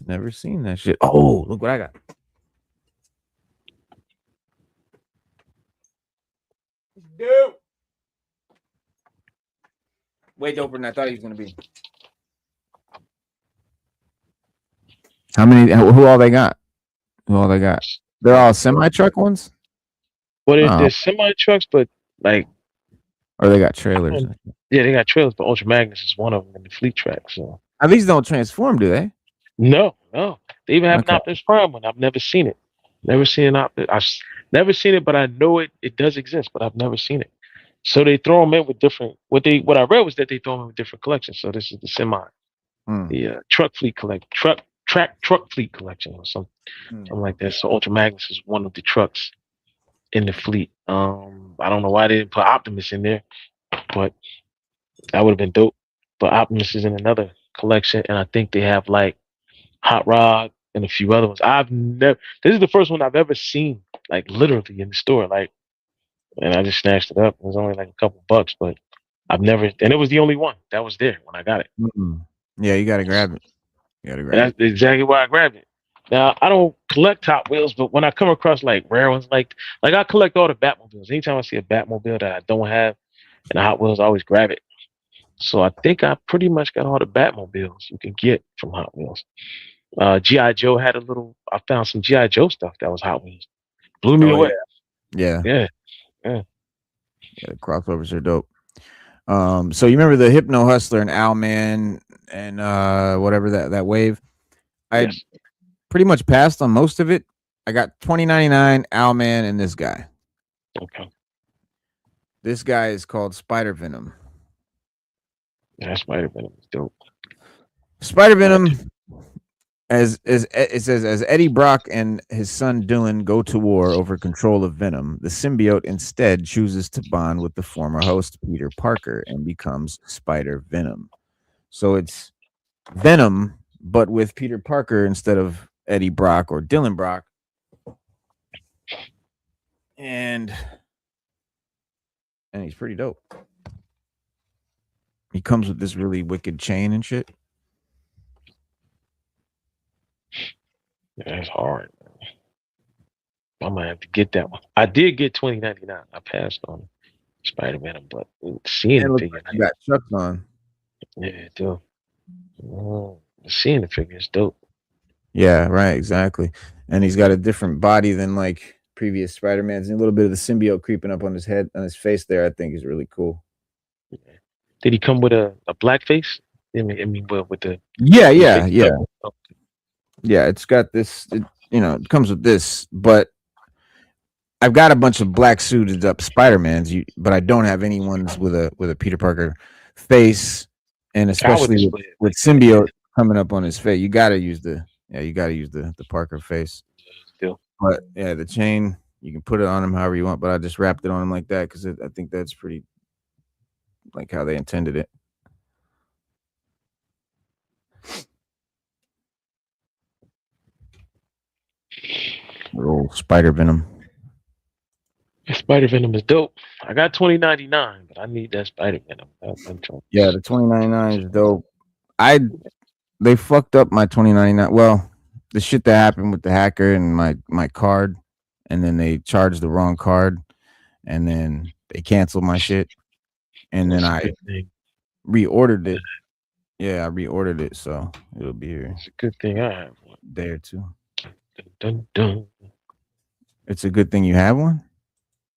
Speaker 2: Never seen that shit. Oh, look what I got. Dude. Way doper than I thought he was gonna be. How many? Who all they got? Who all they got? They're all semi truck ones,
Speaker 4: Well,
Speaker 2: Oh.
Speaker 4: there's semi trucks, but like,
Speaker 2: or they got trailers.
Speaker 4: yeah, they got trailers, but Ultra Magnus is one of them in the fleet track. So
Speaker 2: These don't transform, do they?
Speaker 4: no, they even have
Speaker 2: Okay.
Speaker 4: an Optimus Prime one. I've never seen it. Never seen an Optimus. Never seen it, but I know it does exist, but I've never seen it. So they throw them in with different. What I read was that they throw them in with different collections. So this is the semi, the truck fleet truck fleet collection or something like that. So Ultra Magnus is one of the trucks in the fleet. I don't know why they didn't put Optimus in there, but that would have been dope. But Optimus is in another collection, and I think they have like Hot Rod and a few other ones. I've never. This is the first one I've ever seen, like literally in the store. Like, and I just snatched it up. It was only like a couple bucks, but I've never. And it was the only one that was there when I got it.
Speaker 2: Yeah, you gotta grab it.
Speaker 4: And that's exactly why I grabbed it. Now I don't collect Hot Wheels, but when I come across like rare ones, like I collect all the Batmobiles. Anytime I see a Batmobile that I don't have and the Hot Wheels, I always grab it. So I think I pretty much got all the Batmobiles you can get from Hot Wheels. GI Joe had a little. I found some GI Joe stuff that was Hot Wheels. Blew me away.
Speaker 2: Yeah.
Speaker 4: Yeah.
Speaker 2: The crossovers are dope. So you remember the Hypno Hustler and Owlman and whatever that wave? I pretty much passed on most of it. I got 2099 Owlman and this guy.
Speaker 4: Okay.
Speaker 2: This guy is called Spider Venom.
Speaker 4: Yeah, Spider Venom is dope.
Speaker 2: Spider Venom, as it says, as Eddie Brock and his son Dylan go to war over control of Venom, the symbiote instead chooses to bond with the former host Peter Parker and becomes Spider Venom. So it's Venom, but with Peter Parker instead of Eddie Brock or Dylan Brock. And he's pretty dope. He comes with this really wicked chain and shit.
Speaker 4: Yeah, it's hard. I might have to get that one. I did get 2099. I passed on Spider Venom, but seeing the figure,
Speaker 2: like you got chucks on.
Speaker 4: Yeah, too. Seeing the figure is dope.
Speaker 2: Yeah, right, exactly. And he's got a different body than like previous Spider-Man's, and a little bit of the symbiote creeping up on his head, on his face there. I think is really cool.
Speaker 4: Did he come with a black face? I mean, with the
Speaker 2: yeah. It's got this. It comes with this, but I've got a bunch of black suited up Spider-Mans, but I don't have any ones with a Peter Parker face, and especially with symbiote coming up on his face. You got to use the Parker face.
Speaker 4: Still.
Speaker 2: But yeah, the chain, you can put it on him however you want, but I just wrapped it on him like that because I think that's pretty like how they intended it. Old Spider Venom.
Speaker 4: Spider Venom is dope. I got 2099, but I need that Spider Venom.
Speaker 2: Yeah, the 2099 is dope. They fucked up my 2099. Well, the shit that happened with the hacker and my card, and then they charged the wrong card, and then they canceled my shit, and then I reordered it. Yeah, I reordered it, so it'll be here.
Speaker 4: It's a good thing I have one.
Speaker 2: Day or two.
Speaker 4: Dun, dun, dun.
Speaker 2: It's a good thing you have one.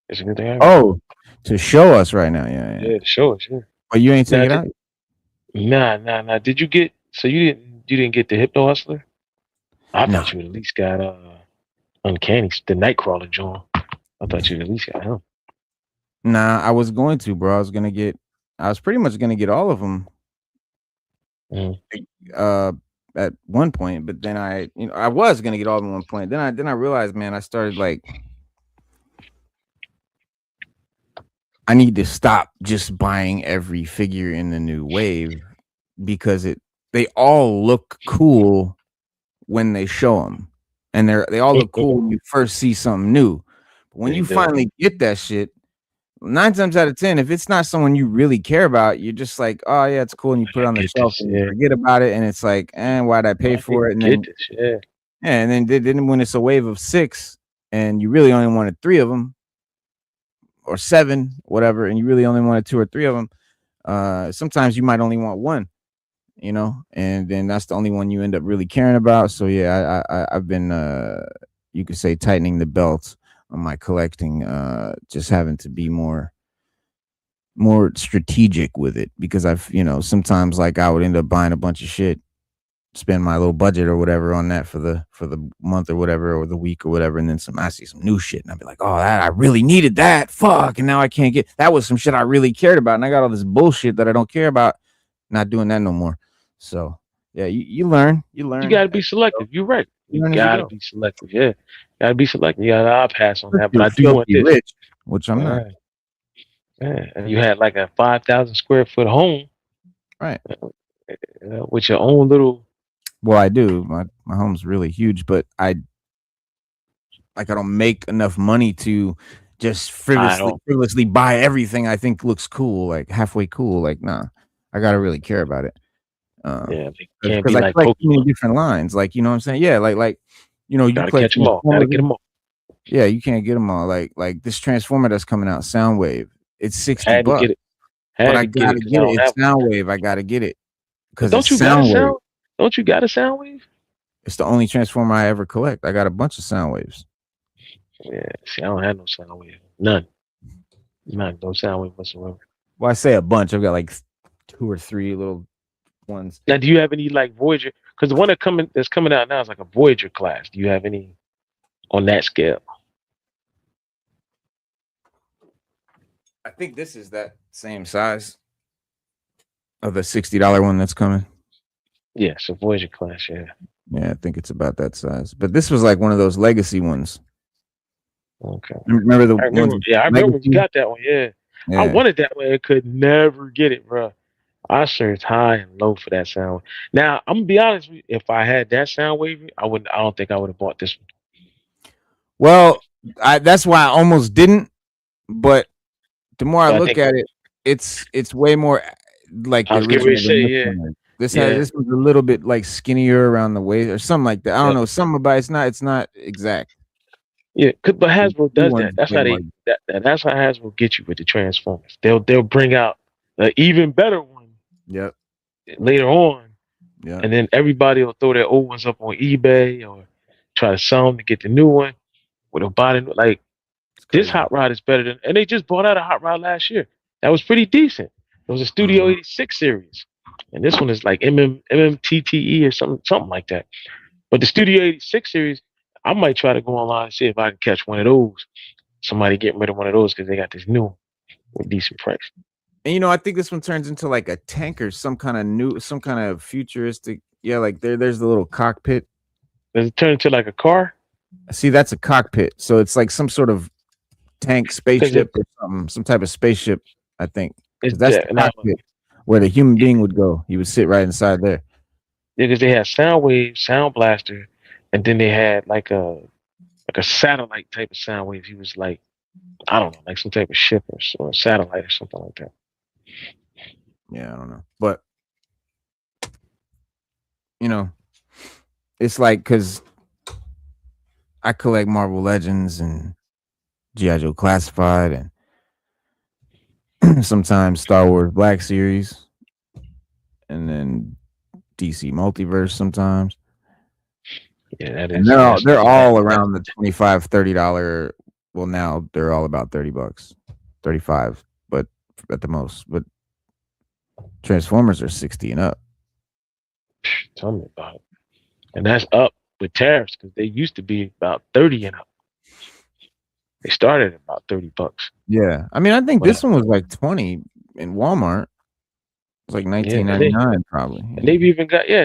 Speaker 4: It's a good thing I have one.
Speaker 2: Oh, to show us right now. Yeah, yeah.
Speaker 4: Yeah, the show is yeah.
Speaker 2: But you ain't take
Speaker 4: Now,
Speaker 2: it out.
Speaker 4: nah. Did you get? So you didn't get the Hypno Hustler? I
Speaker 2: No.
Speaker 4: thought you at least got Uncanny, the Nightcrawler joint. I thought you at least got him.
Speaker 2: Nah, I was going to, bro. I was pretty much gonna get all of them
Speaker 4: Mm.
Speaker 2: uh at one point, but then I was gonna get all of them at one point. Then I realized, man, I started like I need to stop just buying every figure in the new wave because they all look cool when they show them, and they all look cool when you first see something new. But when
Speaker 4: They
Speaker 2: you
Speaker 4: do.
Speaker 2: finally get that shit, 9 times out of 10, if it's not someone you really care about, you're just like, oh yeah, it's cool, and you put it on the
Speaker 4: Get
Speaker 2: shelf
Speaker 4: this,
Speaker 2: and you
Speaker 4: yeah.
Speaker 2: forget about it, and it's like, why'd I pay
Speaker 4: I
Speaker 2: for it? And
Speaker 4: get
Speaker 2: then
Speaker 4: this, yeah.
Speaker 2: yeah, and then when it's a wave of 6 and you really only wanted 3 of them or 7, whatever, and you really only wanted 2 or 3 of them, sometimes you might only want 1, and then that's the only one you end up really caring about. So yeah, I've been you could say tightening the belt on my collecting, just having to be more strategic with it because sometimes like I would end up buying a bunch of shit, spend my little budget or whatever on that for the month or whatever, or the week or whatever, and then I see some new shit and I'd be like, oh, that I really needed that, fuck, and now I can't get that. Was some shit I really cared about, and I got all this bullshit that I don't care about. Not doing that no more. So yeah, you learn.
Speaker 4: You gotta be selective. You're right.
Speaker 2: You
Speaker 4: You
Speaker 2: learn as you
Speaker 4: gotta
Speaker 2: go.
Speaker 4: be selective. Yeah. Gotta be selective. Yeah, I'll pass on that. But
Speaker 2: You're
Speaker 4: I do want
Speaker 2: filthy
Speaker 4: this.
Speaker 2: rich, which I'm not.
Speaker 4: Right. Yeah. And you had like a 5,000 square foot home,
Speaker 2: Right.
Speaker 4: with your own little.
Speaker 2: Well, I do. My home's really huge, but I don't make enough money to just frivolously buy everything I think looks cool, like halfway cool. Like, nah, I gotta really care about it.
Speaker 4: Yeah, they can't
Speaker 2: Because
Speaker 4: be
Speaker 2: I
Speaker 4: like
Speaker 2: collect too many
Speaker 4: Pokemon.
Speaker 2: different lines. Like, you know what I'm saying? Yeah, you
Speaker 4: Gotta
Speaker 2: collect
Speaker 4: catch them all. Gotta get them all.
Speaker 2: Yeah, you can't get them all. Like this Transformer that's coming out, Soundwave. It's
Speaker 4: Had to
Speaker 2: $60,
Speaker 4: get it.
Speaker 2: but
Speaker 4: Had
Speaker 2: I
Speaker 4: to get it
Speaker 2: gotta
Speaker 4: because I
Speaker 2: get it.
Speaker 4: don't
Speaker 2: It's
Speaker 4: have one.
Speaker 2: Soundwave. I gotta get it
Speaker 4: But
Speaker 2: because
Speaker 4: don't
Speaker 2: it's
Speaker 4: you got a
Speaker 2: Soundwave.
Speaker 4: sound? Don't you got a sound wave?
Speaker 2: It's the only Transformer I ever collect. I got a bunch of Soundwaves.
Speaker 4: Yeah. See, I don't have no sound wave. None. No sound wave whatsoever.
Speaker 2: Well, I say a bunch. I've got like 2 or 3 little ones.
Speaker 4: Now, do you have any like Voyager? Because the one that's coming out now is like a Voyager class. Do you have any on that scale?
Speaker 2: I think this is that same size of the $60 one that's coming.
Speaker 4: Yeah, so Voyager class. Yeah.
Speaker 2: Yeah, I think it's about that size. But this was like one of those legacy ones.
Speaker 4: Okay.
Speaker 2: Remember the
Speaker 4: I remember.
Speaker 2: ones?
Speaker 4: Yeah, I remember
Speaker 2: Legacy?
Speaker 4: you got that one. Yeah. I
Speaker 2: Yeah.
Speaker 4: wanted that one. I could never get it, bro. I searched high and low for that sound. Now I'm gonna be honest with you. If I had that sound wave, I wouldn't. I don't think I would have bought this one.
Speaker 2: Well, that's why I almost didn't. But the more I
Speaker 4: But I
Speaker 2: look
Speaker 4: think
Speaker 2: at it, it's way more like
Speaker 4: I
Speaker 2: the
Speaker 4: was getting ready
Speaker 2: original.
Speaker 4: to say,
Speaker 2: than this
Speaker 4: yeah,
Speaker 2: one is. This
Speaker 4: yeah.
Speaker 2: this was a little bit like skinnier around the waist or something like that. I don't know. Something about it's not exact.
Speaker 4: Yeah, but
Speaker 2: The
Speaker 4: Hasbro
Speaker 2: new
Speaker 4: does
Speaker 2: one's
Speaker 4: that. That's
Speaker 2: way
Speaker 4: how
Speaker 2: more.
Speaker 4: that's how Hasbro gets you with the Transformers. They'll bring out an even better one
Speaker 2: Yep.
Speaker 4: later on,
Speaker 2: Yeah.
Speaker 4: and then everybody will throw their old ones up on eBay or try to sell them to get the new one. With a body like this hot rod is better than, and they just bought out a hot rod last year. That was pretty decent. It was a Studio 86 series, and this one is like MMTTE or something like that. But the Studio 86 series, I might try to go online and see if I can catch one of those. Somebody getting rid of one of those because they got this new one with decent price.
Speaker 2: And I think this one turns into like a tank or some kind of futuristic. Yeah, like there's the little cockpit.
Speaker 4: Does it turn into like a car?
Speaker 2: See, that's a cockpit. So it's like some sort of tank spaceship or something, some type of spaceship, I think. Because that's the cockpit where the human being would go. He would sit right inside there.
Speaker 4: Yeah, because they had Soundwave, Sound Blaster, and then they had like a satellite type of Soundwave. He was like, I don't know, like some type of ship or satellite or something like that.
Speaker 2: Yeah, I don't know. But it's like because I collect Marvel Legends and G.I. Joe Classified and sometimes Star Wars Black Series and then DC Multiverse sometimes.
Speaker 4: Yeah, that
Speaker 2: And
Speaker 4: is. That's
Speaker 2: they're all
Speaker 4: that,
Speaker 2: around the $25-$30. Well, now they're all about $30, 35, but at the most. But Transformers are 60 and up.
Speaker 4: tell me about it. And that's up with tariffs because they used to be about 30 and up. They started at about $30.
Speaker 2: Yeah, I mean, I think
Speaker 4: But
Speaker 2: this one was like 20 in Walmart. It was like
Speaker 4: yeah,
Speaker 2: 19.99 probably.
Speaker 4: and
Speaker 2: Yeah.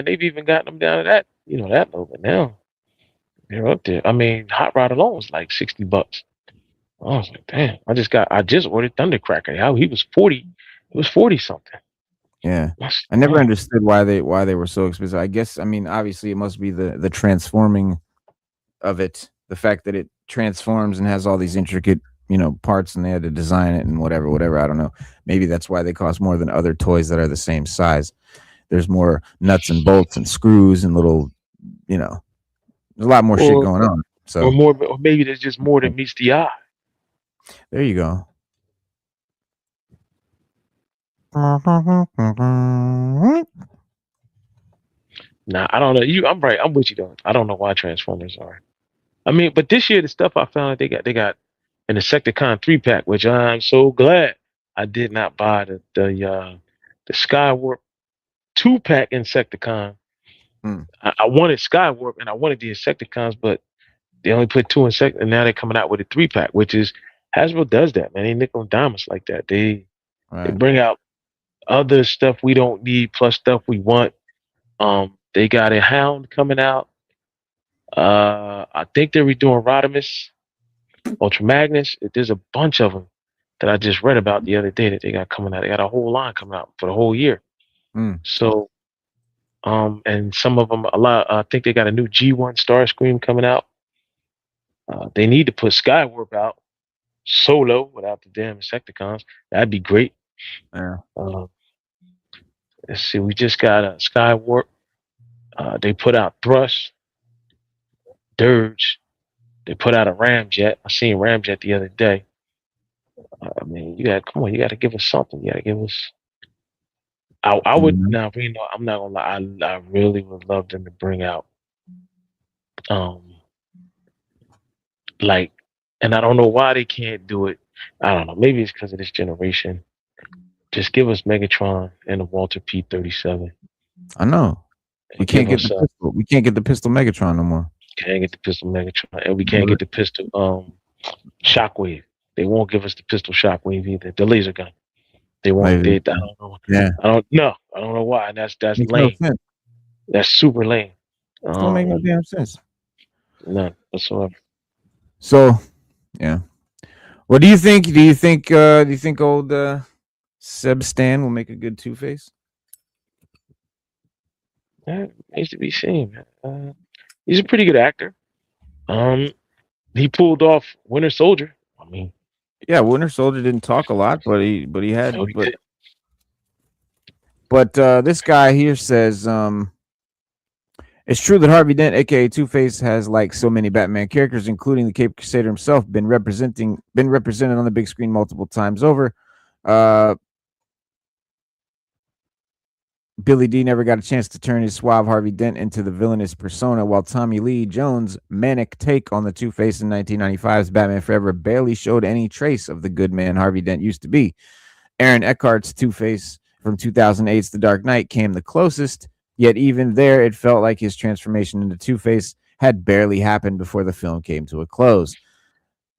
Speaker 4: they've even gotten them down to that, that low. But now they're up there. I mean, Hot Rod alone was like $60. I was like, damn. I just ordered Thundercracker. How he was 40. It was 40 something.
Speaker 2: Yeah.
Speaker 4: That's,
Speaker 2: I never
Speaker 4: damn.
Speaker 2: understood why they were so expensive. I guess I mean obviously it must be the transforming of it, the fact that it transforms and has all these intricate, parts, and they had to design it and whatever. I don't know. Maybe that's why they cost more than other toys that are the same size. There's more nuts and bolts and screws and little, there's a lot more shit
Speaker 4: Or
Speaker 2: going on. So
Speaker 4: or maybe there's just more than meets the eye.
Speaker 2: there you go.
Speaker 4: Nah, I don't know. I'm right. I'm with you though. I don't know why Transformers are. I mean, but this year the stuff I found they got an Insecticon 3-pack, which I'm so glad I did not buy the Skywarp 2-pack Insecticon.
Speaker 2: Mm.
Speaker 4: I wanted Skywarp and I wanted the Insecticons, but they only put 2 Insect, and now they're coming out with a 3-pack, which is Hasbro does that, man. They nickel and dime us like that. They
Speaker 2: Right.
Speaker 4: bring out other stuff we don't need plus stuff we want. They got a Hound coming out. I think they're redoing Rodimus, Ultra Magnus. There's a bunch of them that I just read about the other day that they got coming out. They got a whole line coming out for the whole year.
Speaker 2: Mm.
Speaker 4: So, and some of them, a lot. I think they got a new G1 Starscream coming out. They need to put Skywarp out solo without the damn Insecticons. That'd be great.
Speaker 2: Yeah.
Speaker 4: Let's see. We just got a Skywarp. They put out Thrush, Dirge. They put out a Ramjet. I seen Ramjet the other day. I mean, come on, you got to give us something. You got to give us. I would
Speaker 2: Mhm.
Speaker 4: now, I'm not gonna lie. I really would love them to bring out, um, like, and I don't know why they can't do it. I don't know. Maybe it's because of this generation. Just give us Megatron and the Walter P-37.
Speaker 2: I know. We
Speaker 4: And
Speaker 2: can't
Speaker 4: give
Speaker 2: get the
Speaker 4: us
Speaker 2: pistol. We can't get the pistol Megatron no more.
Speaker 4: can't get the pistol Megatron, and we can't get the pistol Shockwave. They won't give us the pistol Shockwave either. The laser gun. They won't.
Speaker 2: Maybe.
Speaker 4: I don't know.
Speaker 2: Yeah.
Speaker 4: I don't know. I don't know why. And that's
Speaker 2: Makes no
Speaker 4: lame.
Speaker 2: sense.
Speaker 4: That's super lame.
Speaker 2: Don't make no damn sense.
Speaker 4: None whatsoever.
Speaker 2: So, yeah. What do you think? Do you think old Sebastian will make a good Two-Face?
Speaker 4: That needs to be seen. He's a pretty good actor. He pulled off Winter Soldier. I mean,
Speaker 2: Yeah, Winter Soldier didn't talk a lot, but he had
Speaker 4: he did.
Speaker 2: but this guy here says it's true that Harvey Dent, aka Two-Face, has, like so many Batman characters, including the Cape Crusader himself, been represented on the big screen multiple times over. Billy D never got a chance to turn his suave Harvey Dent into the villainous persona, while Tommy Lee Jones' manic take on the Two-Face in 1995's Batman Forever barely showed any trace of the good man Harvey Dent used to be. Aaron Eckhart's Two-Face from 2008's The Dark Knight came the closest, yet even there it felt like his transformation into Two-Face had barely happened before the film came to a close.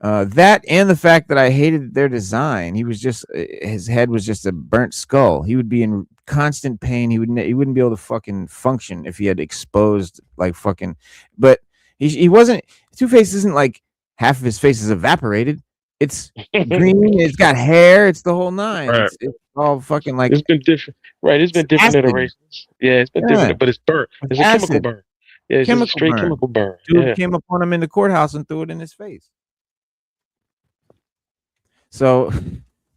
Speaker 2: That and the fact that I hated their design. His head was just a burnt skull. He would be in constant pain. He wouldn't be able to fucking function if he had exposed like fucking. But he wasn't. Two-Face isn't like half of his face is evaporated. It's green. It's got hair. It's the whole nine.
Speaker 4: Right.
Speaker 2: It's all fucking like.
Speaker 4: It's been different. Right. It's been different
Speaker 2: acid.
Speaker 4: iterations. Yeah, it's been different, but it's burnt. It's a
Speaker 2: acid.
Speaker 4: chemical burn. Yeah, it's just a
Speaker 2: Chemical
Speaker 4: straight
Speaker 2: burn.
Speaker 4: chemical burn.
Speaker 2: Dude
Speaker 4: Yeah.
Speaker 2: came upon him in the courthouse and threw it in his face. So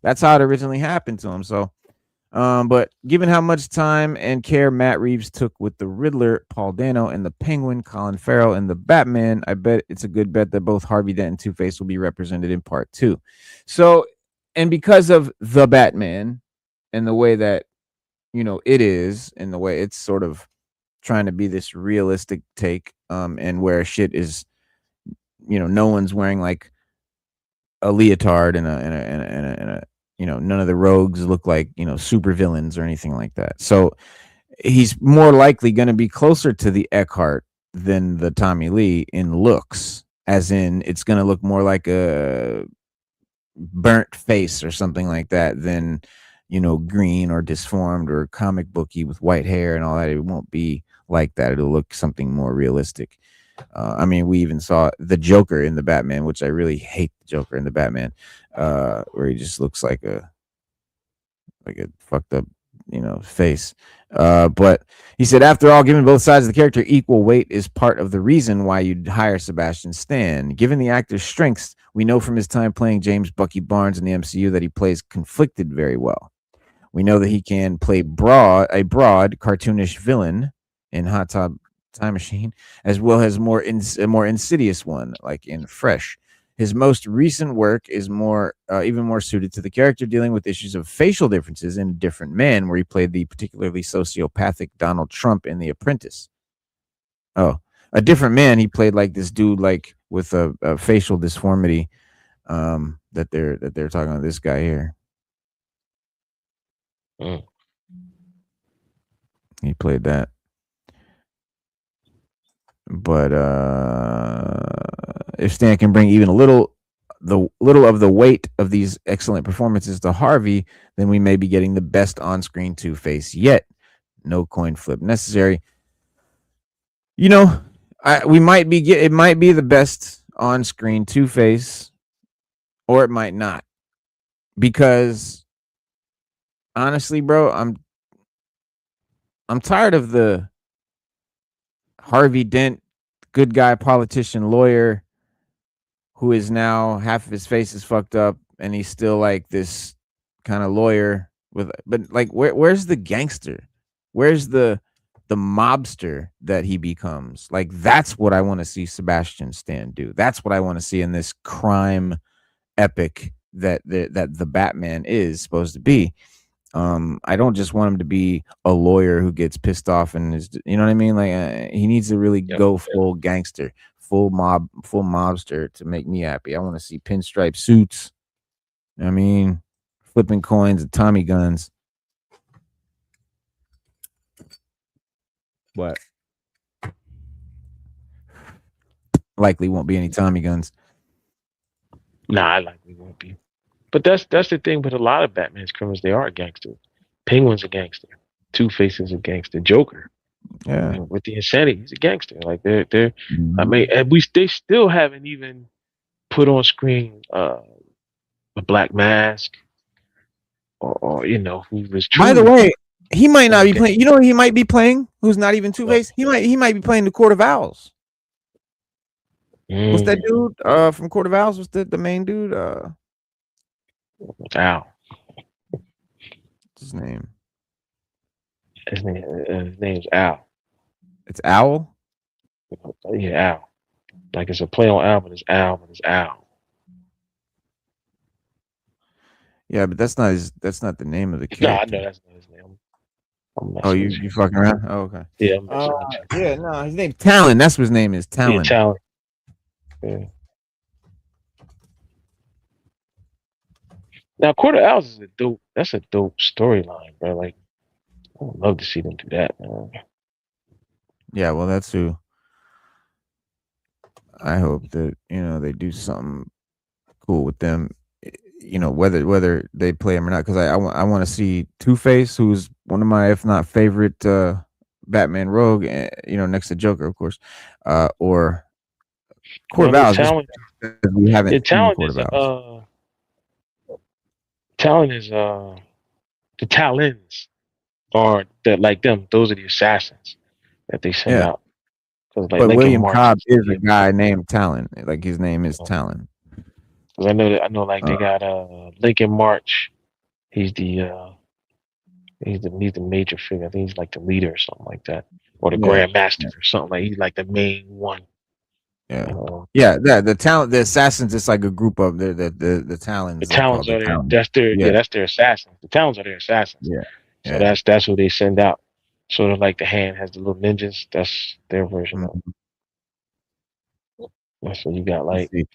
Speaker 2: that's how it originally happened to him. So, but given how much time and care Matt Reeves took with the Riddler, Paul Dano, and the Penguin, Colin Farrell, and the Batman, I bet it's a good bet that both Harvey Dent and Two-Face will be represented in part 2. So, and because of the Batman and the way that, it is, and the way it's sort of trying to be this realistic take, and where shit is, no one's wearing like a leotard and none of the rogues look like super villains or anything like that. So he's more likely going to be closer to the Eckhart than the Tommy Lee in looks, as in it's going to look more like a burnt face or something like that than green or disformed or comic booky with white hair and all that. It won't be like that. It'll look something more realistic. I mean, we even saw the Joker in the Batman, which I really hate the Joker in the Batman, where he just looks like a fucked up, face. But he said, after all, giving both sides of the character equal weight is part of the reason why you'd hire Sebastian Stan. Given the actor's strengths, we know from his time playing James Bucky Barnes in the MCU that he plays conflicted very well. We know that he can play a broad, cartoonish villain in Hot Tub Time Machine, as well as a more insidious one, like in Fresh. His most recent work is even more suited to the character, dealing with issues of facial differences in A Different Man, where he played the particularly sociopathic Donald Trump in The Apprentice. Oh, A Different Man, he played like this dude, like with a facial disformity, that they're talking about this guy here. He played that. But if Stan can bring even a little of the weight of these excellent performances to Harvey, then we may be getting the best on-screen Two-Face yet. No coin flip necessary. We might be it might be the best on-screen Two-Face, or it might not. Because honestly, bro, I'm tired of the Harvey Dent, good guy, politician, lawyer, who is now half of his face is fucked up, and he's still like this kind of lawyer but like where's the gangster? Where's the mobster that he becomes? Like, that's what I want to see Sebastian Stan do. That's what I want to see in this crime epic that the Batman is supposed to be. I don't just want him to be a lawyer who gets pissed off and is, you know what I mean? Like, he needs to really go full gangster, full mobster to make me happy. I want to see pinstripe suits. I mean, flipping coins and Tommy guns. What? Likely won't be any Tommy guns.
Speaker 4: Nah, I likely won't be. But that's the thing with a lot of Batman's criminals. They are gangsters. Penguin's a gangster. Two-Face is a gangster. Joker,
Speaker 2: Yeah.
Speaker 4: with the insanity, he's a gangster. Like they're. I mean, and they still haven't even put on screen a Black Mask, or who was.
Speaker 2: By the way, he might not be playing. You know who he might be playing? Who's not even Two-Face? He might be playing the Court of Owls. What's that dude from Court of Owls? What's the main dude?
Speaker 4: Owl.
Speaker 2: What's his name?
Speaker 4: His name's Al.
Speaker 2: It's Owl?
Speaker 4: Yeah, Al. Like, it's a play on Al, but it's Al, but it's Al.
Speaker 2: Yeah, but that's not the name of the character.
Speaker 4: No, I know that's not his name.
Speaker 2: Oh, you fucking around? Oh, okay.
Speaker 4: Yeah.
Speaker 2: Yeah, no, his name's Talon. That's what his name is. Talon.
Speaker 4: Yeah, Talon. Yeah. Now, Court of Owls is that's a dope storyline, bro. Like, I would love to see them do that, man.
Speaker 2: Yeah, well, that's who I hope that, they do something cool with them, whether they play him or not, because I want to see Two-Face, who's one of my, if not favorite, Batman rogue, next to Joker, of course, or Court of Owls. We haven't seen Court of Owls.
Speaker 4: Talon is the Talons are that, like them. Those are the assassins that they send out.
Speaker 2: Like, but William Cobb is a guy named Talon. Like, his name is Talon.
Speaker 4: Because I know, like, they got Lincoln March. He's the major figure. I think he's like the leader or something like that, or the Grand Master or something. Like, he's like the main one.
Speaker 2: Yeah, the assassins. It's like a group of the Talons.
Speaker 4: The Talons are that's their assassins. The Talons are their assassins.
Speaker 2: Yeah,
Speaker 4: so that's who they send out. Sort of like the hand has the little ninjas. That's their version of
Speaker 2: Mhm.
Speaker 4: it. That's what you got.
Speaker 2: Let's
Speaker 4: Like,
Speaker 2: see.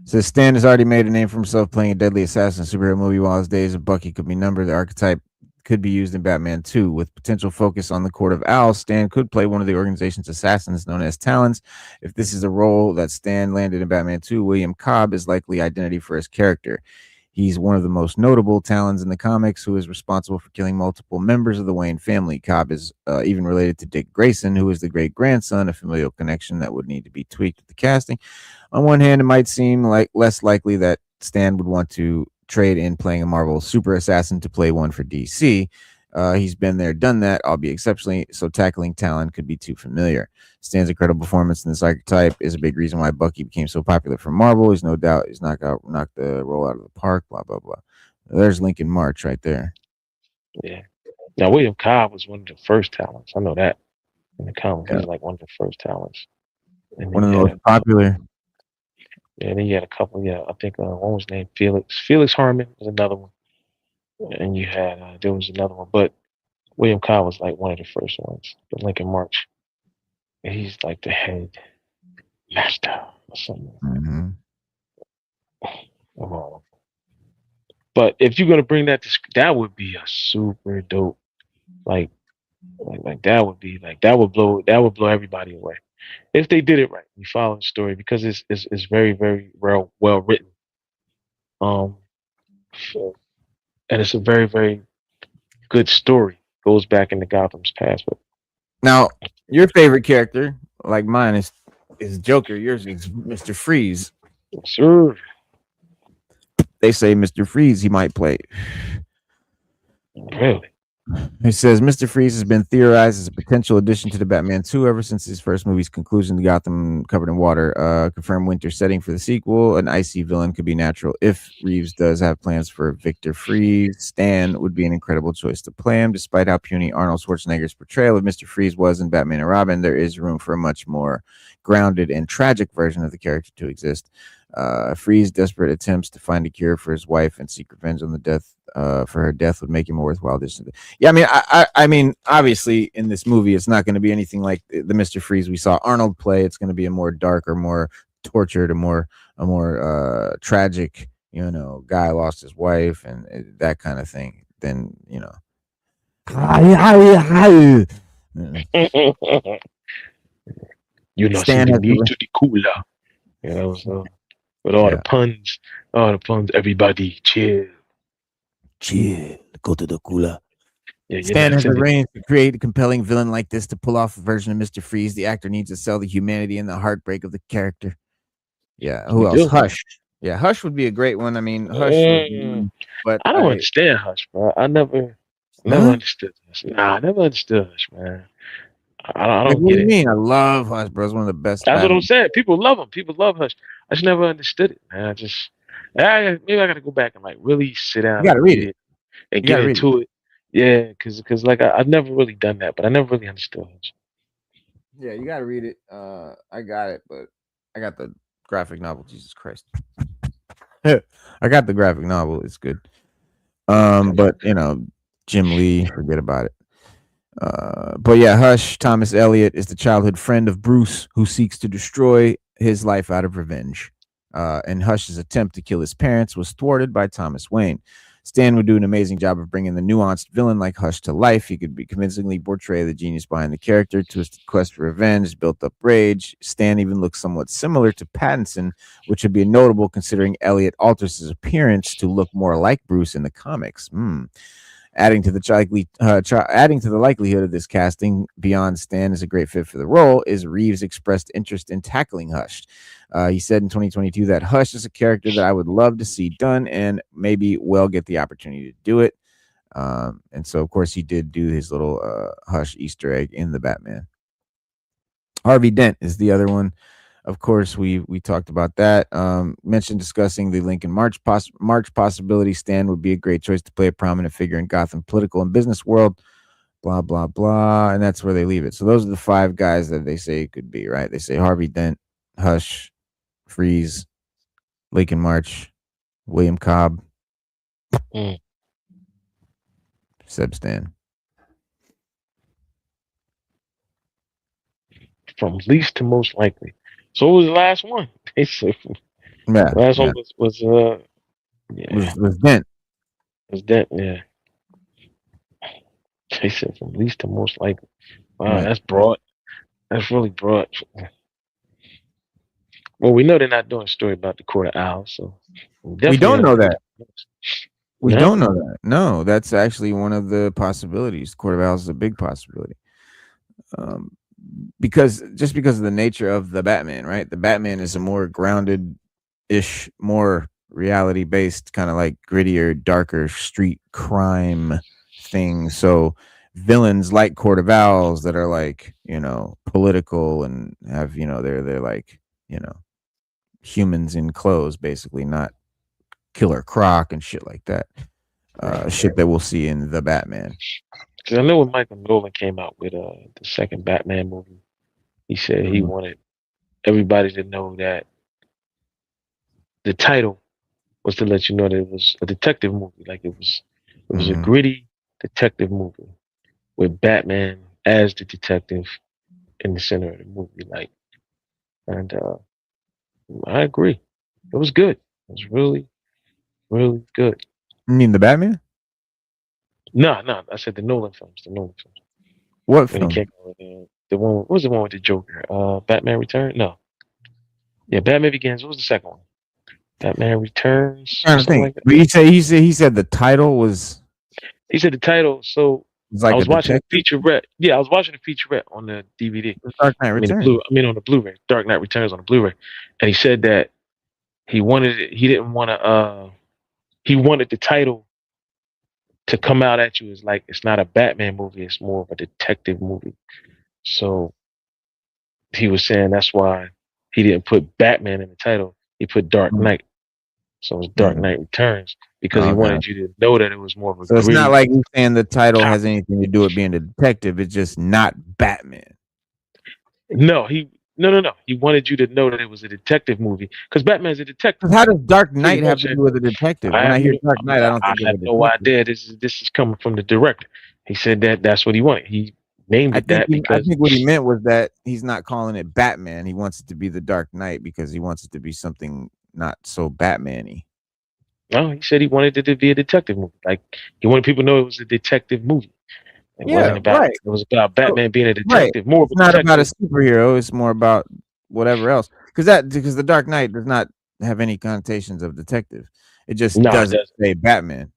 Speaker 2: Says Stan has already made a name for himself playing a deadly assassin superhero movie. While his days of Bucky could be numbered, the archetype could be used in Batman 2. With potential focus on the Court of Owls, Stan could play one of the organization's assassins known as Talons. If this is a role that Stan landed in Batman 2, William Cobb is likely identity for his character. He's one of the most notable Talons in the comics, who is responsible for killing multiple members of the Wayne family. Cobb is even related to Dick Grayson, who is the great grandson, a familial connection that would need to be tweaked with the casting. On one hand, it might seem like less likely that Stan would want to trade in playing a Marvel super assassin to play one for DC. He's been there, done that, albeit exceptionally, so tackling Talon could be too familiar. Stan's incredible performance in this archetype is a big reason why Bucky became so popular for Marvel. He's no doubt he's knocked the role out of the park, blah, blah, blah. There's Lincoln March right there.
Speaker 4: yeah. Now William Cobb was one of the first talents. I know that in the comics.
Speaker 2: Yeah.
Speaker 4: He's like one of the first talents. And
Speaker 2: One
Speaker 4: then
Speaker 2: of the
Speaker 4: you
Speaker 2: most
Speaker 4: had
Speaker 2: popular.
Speaker 4: yeah, then you had a couple. Yeah, I think one was named Felix. Felix Harmon was another one, and you had there was another one, but William Cobb was like one of the first ones. The Lincoln March. And he's like the head master or something.
Speaker 2: Mm-hmm.
Speaker 4: But if you're gonna bring that to that would be a super dope. Like like that would blow everybody away if they did it right. We follow the story because it's very very well written. Um, and it's a very very good story. Goes back into Gotham's past, but
Speaker 2: Now, your favorite character, like mine, is Joker. Yours is Mr. Freeze.
Speaker 4: sure,
Speaker 2: They say Mr. Freeze he might play.
Speaker 4: really,
Speaker 2: He says Mr. Freeze has been theorized as a potential addition to the Batman 2 ever since his first movie's conclusion to Gotham covered in water. Confirmed winter setting for the sequel. An icy villain could be natural if Reeves does have plans for Victor Freeze. Stan would be an incredible choice to play him. Despite how puny Arnold Schwarzenegger's portrayal of Mr. Freeze was in Batman and Robin, there is room for a much more grounded and tragic version of the character to exist. Freeze's desperate attempts to find a cure for his wife and seek revenge on the death for her death would make him a worthwhile addition. Yeah, I mean, I mean, obviously, in this movie, it's not going to be anything like the Mister Freeze we saw Arnold play. It's going to be a more dark or more tortured, a more tragic, guy lost his wife and that kind of thing. Then
Speaker 4: you not see
Speaker 2: Stan
Speaker 4: the
Speaker 2: has
Speaker 4: need
Speaker 2: the
Speaker 4: to the cooler. Yeah, that was with all the
Speaker 2: yeah.
Speaker 4: puns, everybody chill.
Speaker 2: Chill, go to the cooler.
Speaker 4: Yeah, you're
Speaker 2: Stan
Speaker 4: not
Speaker 2: has the
Speaker 4: sending.
Speaker 2: range to create a compelling villain like this to pull off a version of Mr. Freeze. The actor needs to sell the humanity and the heartbreak of the character. Yeah, who
Speaker 4: We
Speaker 2: else?
Speaker 4: do.
Speaker 2: Hush. Yeah, Hush would be a great one. I mean, Hush would be
Speaker 4: Mm,
Speaker 2: one, but
Speaker 4: I don't understand Hush, bro. I never
Speaker 2: huh?
Speaker 4: understood Hush. Nah, I never understood Hush, man. I
Speaker 2: Like,
Speaker 4: don't
Speaker 2: what
Speaker 4: get
Speaker 2: do you
Speaker 4: it.
Speaker 2: mean? I love Hush, bro. It's one of the best
Speaker 4: That's what I'm
Speaker 2: Batman.
Speaker 4: saying. People love him. People love Hush. I just never understood it, man. Maybe I gotta go back and like really sit
Speaker 2: You
Speaker 4: down
Speaker 2: got to
Speaker 4: and
Speaker 2: read
Speaker 4: read
Speaker 2: it.
Speaker 4: it and
Speaker 2: You got
Speaker 4: get
Speaker 2: to read it.
Speaker 4: into it. Yeah, because like I've never really done that, but I never really understood Hush.
Speaker 2: Yeah, you got to read it. I got it, but I got the graphic novel. Jesus Christ. I got the graphic novel. It's good. But Jim Lee, forget about it. But yeah, Hush, Thomas Elliot, is the childhood friend of Bruce who seeks to destroy his life out of revenge. And Hush's attempt to kill his parents was thwarted by Thomas Wayne. Stan would do an amazing job of bringing the nuanced villain like Hush to life. He could be convincingly portray the genius behind the character, twisted quest for revenge, built up rage. Stan even looks somewhat similar to Pattinson, which would be notable considering Elliot alters his appearance to look more like Bruce in the comics. Adding to the likelihood of this casting beyond Stan is a great fit for the role is Reeves expressed interest in tackling Hush. He said in 2022 that Hush is a character that I would love to see done and maybe will get the opportunity to do it. And so, of course, he did do his little Hush Easter egg in the Batman. Harvey Dent is the other one. Of course, we talked about that. Mentioned discussing the Lincoln March possibility. Stan would be a great choice to play a prominent figure in Gotham political and business world. Blah blah blah, and that's where they leave it. So those are the 5 guys that they say it could be. Right? They say Harvey Dent, Hush, Freeze, Lincoln March, William Cobb,
Speaker 4: Mm.
Speaker 2: Seb Stan.
Speaker 4: from least to most likely. So what was the last one? They said
Speaker 2: Yeah,
Speaker 4: last
Speaker 2: yeah.
Speaker 4: one was yeah,
Speaker 2: Was Dent.
Speaker 4: was that yeah. They said from least to most likely. Wow,
Speaker 2: Right.
Speaker 4: that's broad. That's really broad. Well, we know they're not doing a story about the quarter owl, so we
Speaker 2: We
Speaker 4: definitely
Speaker 2: don't
Speaker 4: have
Speaker 2: know
Speaker 4: to.
Speaker 2: that. We
Speaker 4: No,
Speaker 2: don't know that. No, that's actually one of the possibilities. Court of Owls is a big possibility. Um, because of the nature of the Batman, right? The Batman is a more grounded ish, more reality based, kind of like grittier, darker street crime thing. So villains like Court of Owls that are like, political and have, they're like, humans in clothes, basically, not Killer Croc and shit like that. Shit that we'll see in the Batman.
Speaker 4: because I know when Michael Nolan came out with the second Batman movie, he said he
Speaker 2: Mhm.
Speaker 4: wanted everybody to know that the title was to let you know that it was a detective movie. Like it was a
Speaker 2: Mhm.
Speaker 4: gritty detective movie with Batman as the detective in the center of the movie. Like, and I agree, it was good. It was really, really good.
Speaker 2: You mean the Batman?
Speaker 4: No, no, I said the Nolan films. The Nolan films
Speaker 2: What
Speaker 4: when he
Speaker 2: film?
Speaker 4: came out with the one. What was the one with the Joker? Batman Return? No, yeah, Batman Begins. What was the second one? Batman Returns or
Speaker 2: Trying to
Speaker 4: something
Speaker 2: think.
Speaker 4: like that.
Speaker 2: But he said the title
Speaker 4: He said the title. So
Speaker 2: was
Speaker 4: I
Speaker 2: like a
Speaker 4: was watching a
Speaker 2: detective.
Speaker 4: featurette. Yeah, I was watching a featurette on the DVD.
Speaker 2: The Dark Knight
Speaker 4: I mean
Speaker 2: Returns.
Speaker 4: on the Blu-ray. Dark Knight Returns on the Blu-ray, and he said that he wanted it. He didn't want to. He wanted the title to come out at you as like it's not a Batman movie. It's more of a detective movie. So he was saying that's why he didn't put Batman in the title. He put Dark
Speaker 2: Mm,
Speaker 4: Knight. So it's Dark
Speaker 2: mm.
Speaker 4: Knight Returns because he
Speaker 2: Okay.
Speaker 4: wanted you to know that it was more of a
Speaker 2: So it's not
Speaker 4: gritty.
Speaker 2: like he's saying the title has anything to do with being a detective. It's just not Batman.
Speaker 4: No, no. He wanted you to know that it was a detective movie because Batman's a detective,
Speaker 2: 'Cause how does Dark
Speaker 4: pretty
Speaker 2: Knight have
Speaker 4: much.
Speaker 2: to
Speaker 4: And
Speaker 2: do with a detective?
Speaker 4: I
Speaker 2: When
Speaker 4: have
Speaker 2: I hear
Speaker 4: no,
Speaker 2: Dark Knight, I don't
Speaker 4: I
Speaker 2: think of a
Speaker 4: have no
Speaker 2: detective.
Speaker 4: idea. This is coming from the director. He said that that's what he wanted. He named it that
Speaker 2: I
Speaker 4: because
Speaker 2: think what he meant was that he's not calling it Batman. He wants it to be the Dark Knight because he wants it to be something not so Batman-y.
Speaker 4: no, he said he wanted it to be a detective movie. Like he wanted people to know it was a detective movie. It
Speaker 2: Yeah,
Speaker 4: wasn't about.
Speaker 2: right.
Speaker 4: It was about
Speaker 2: So
Speaker 4: Batman being a
Speaker 2: right.
Speaker 4: detective, more of
Speaker 2: It's
Speaker 4: a
Speaker 2: not about a
Speaker 4: detective.
Speaker 2: superhero, it's more about whatever else. Because the Dark Knight does not have any connotations of detective. It just
Speaker 4: No, it
Speaker 2: doesn't
Speaker 4: doesn't.
Speaker 2: say Batman.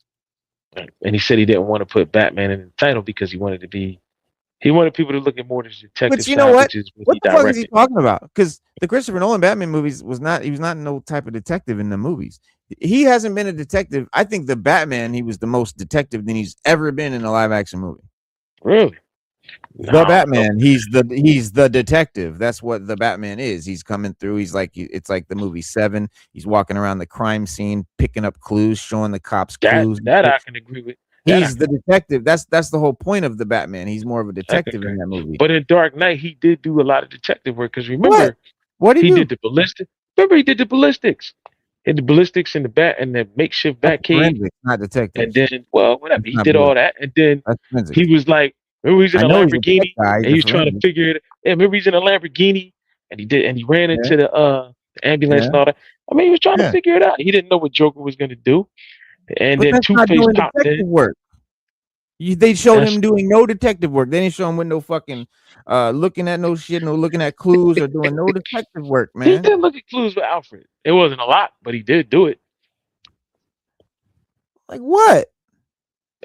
Speaker 4: And he said he didn't want to put Batman in the title because he wanted to be. He wanted people to look at more of the detective
Speaker 2: Which you know
Speaker 4: side,
Speaker 2: what?
Speaker 4: which is what
Speaker 2: What
Speaker 4: he
Speaker 2: the fuck is he
Speaker 4: directed.
Speaker 2: talking about? Because the Christopher Nolan Batman movies he was not no type of detective in the movies. He hasn't been a detective. I think the Batman, he was the most detective than he's ever been in a live action movie.
Speaker 4: Really? No,
Speaker 2: The
Speaker 4: I don't know.
Speaker 2: Batman, he's the detective. That's what the Batman is. He's coming through. It's like the movie Seven. He's walking around the crime scene, picking up clues, showing the cops
Speaker 4: That
Speaker 2: clues.
Speaker 4: that I can agree with. That I
Speaker 2: He's
Speaker 4: can
Speaker 2: the
Speaker 4: agree.
Speaker 2: detective. That's the whole point of the Batman. He's more of a
Speaker 4: I can
Speaker 2: detective in
Speaker 4: agree.
Speaker 2: that movie.
Speaker 4: But in Dark Knight, he did do a lot of detective work because
Speaker 2: What?
Speaker 4: remember
Speaker 2: What do you
Speaker 4: he
Speaker 2: do?
Speaker 4: did the ballistic. Remember he did the ballistics. He did the ballistics in the bat and the makeshift
Speaker 2: That's
Speaker 4: bat cave.
Speaker 2: forensics, not
Speaker 4: And
Speaker 2: detectives.
Speaker 4: then, well, whatever.
Speaker 2: That's
Speaker 4: He
Speaker 2: not
Speaker 4: did
Speaker 2: ballistic.
Speaker 4: all that. And then
Speaker 2: That's
Speaker 4: he
Speaker 2: forensics.
Speaker 4: was like, remember he's in
Speaker 2: I
Speaker 4: a
Speaker 2: know he's a tech
Speaker 4: Lamborghini
Speaker 2: guy.
Speaker 4: and
Speaker 2: He's a
Speaker 4: he was trying to
Speaker 2: forensic.
Speaker 4: figure it. Yeah, remember he's in a Lamborghini and he ran
Speaker 2: Yeah,
Speaker 4: into the ambulance
Speaker 2: yeah,
Speaker 4: and all that. I mean, he was trying to
Speaker 2: yeah.
Speaker 4: figure it out. He didn't know what Joker was gonna do. And
Speaker 2: But
Speaker 4: then
Speaker 2: that's
Speaker 4: Two
Speaker 2: not
Speaker 4: Face
Speaker 2: doing
Speaker 4: popped in.
Speaker 2: detective work. They showed
Speaker 4: That's
Speaker 2: him doing no detective work. They didn't show him with no fucking looking at no shit, no looking at clues or doing no detective work,
Speaker 4: he
Speaker 2: man.
Speaker 4: did look at clues with Alfred. It wasn't a lot, but he did do it.
Speaker 2: Like what?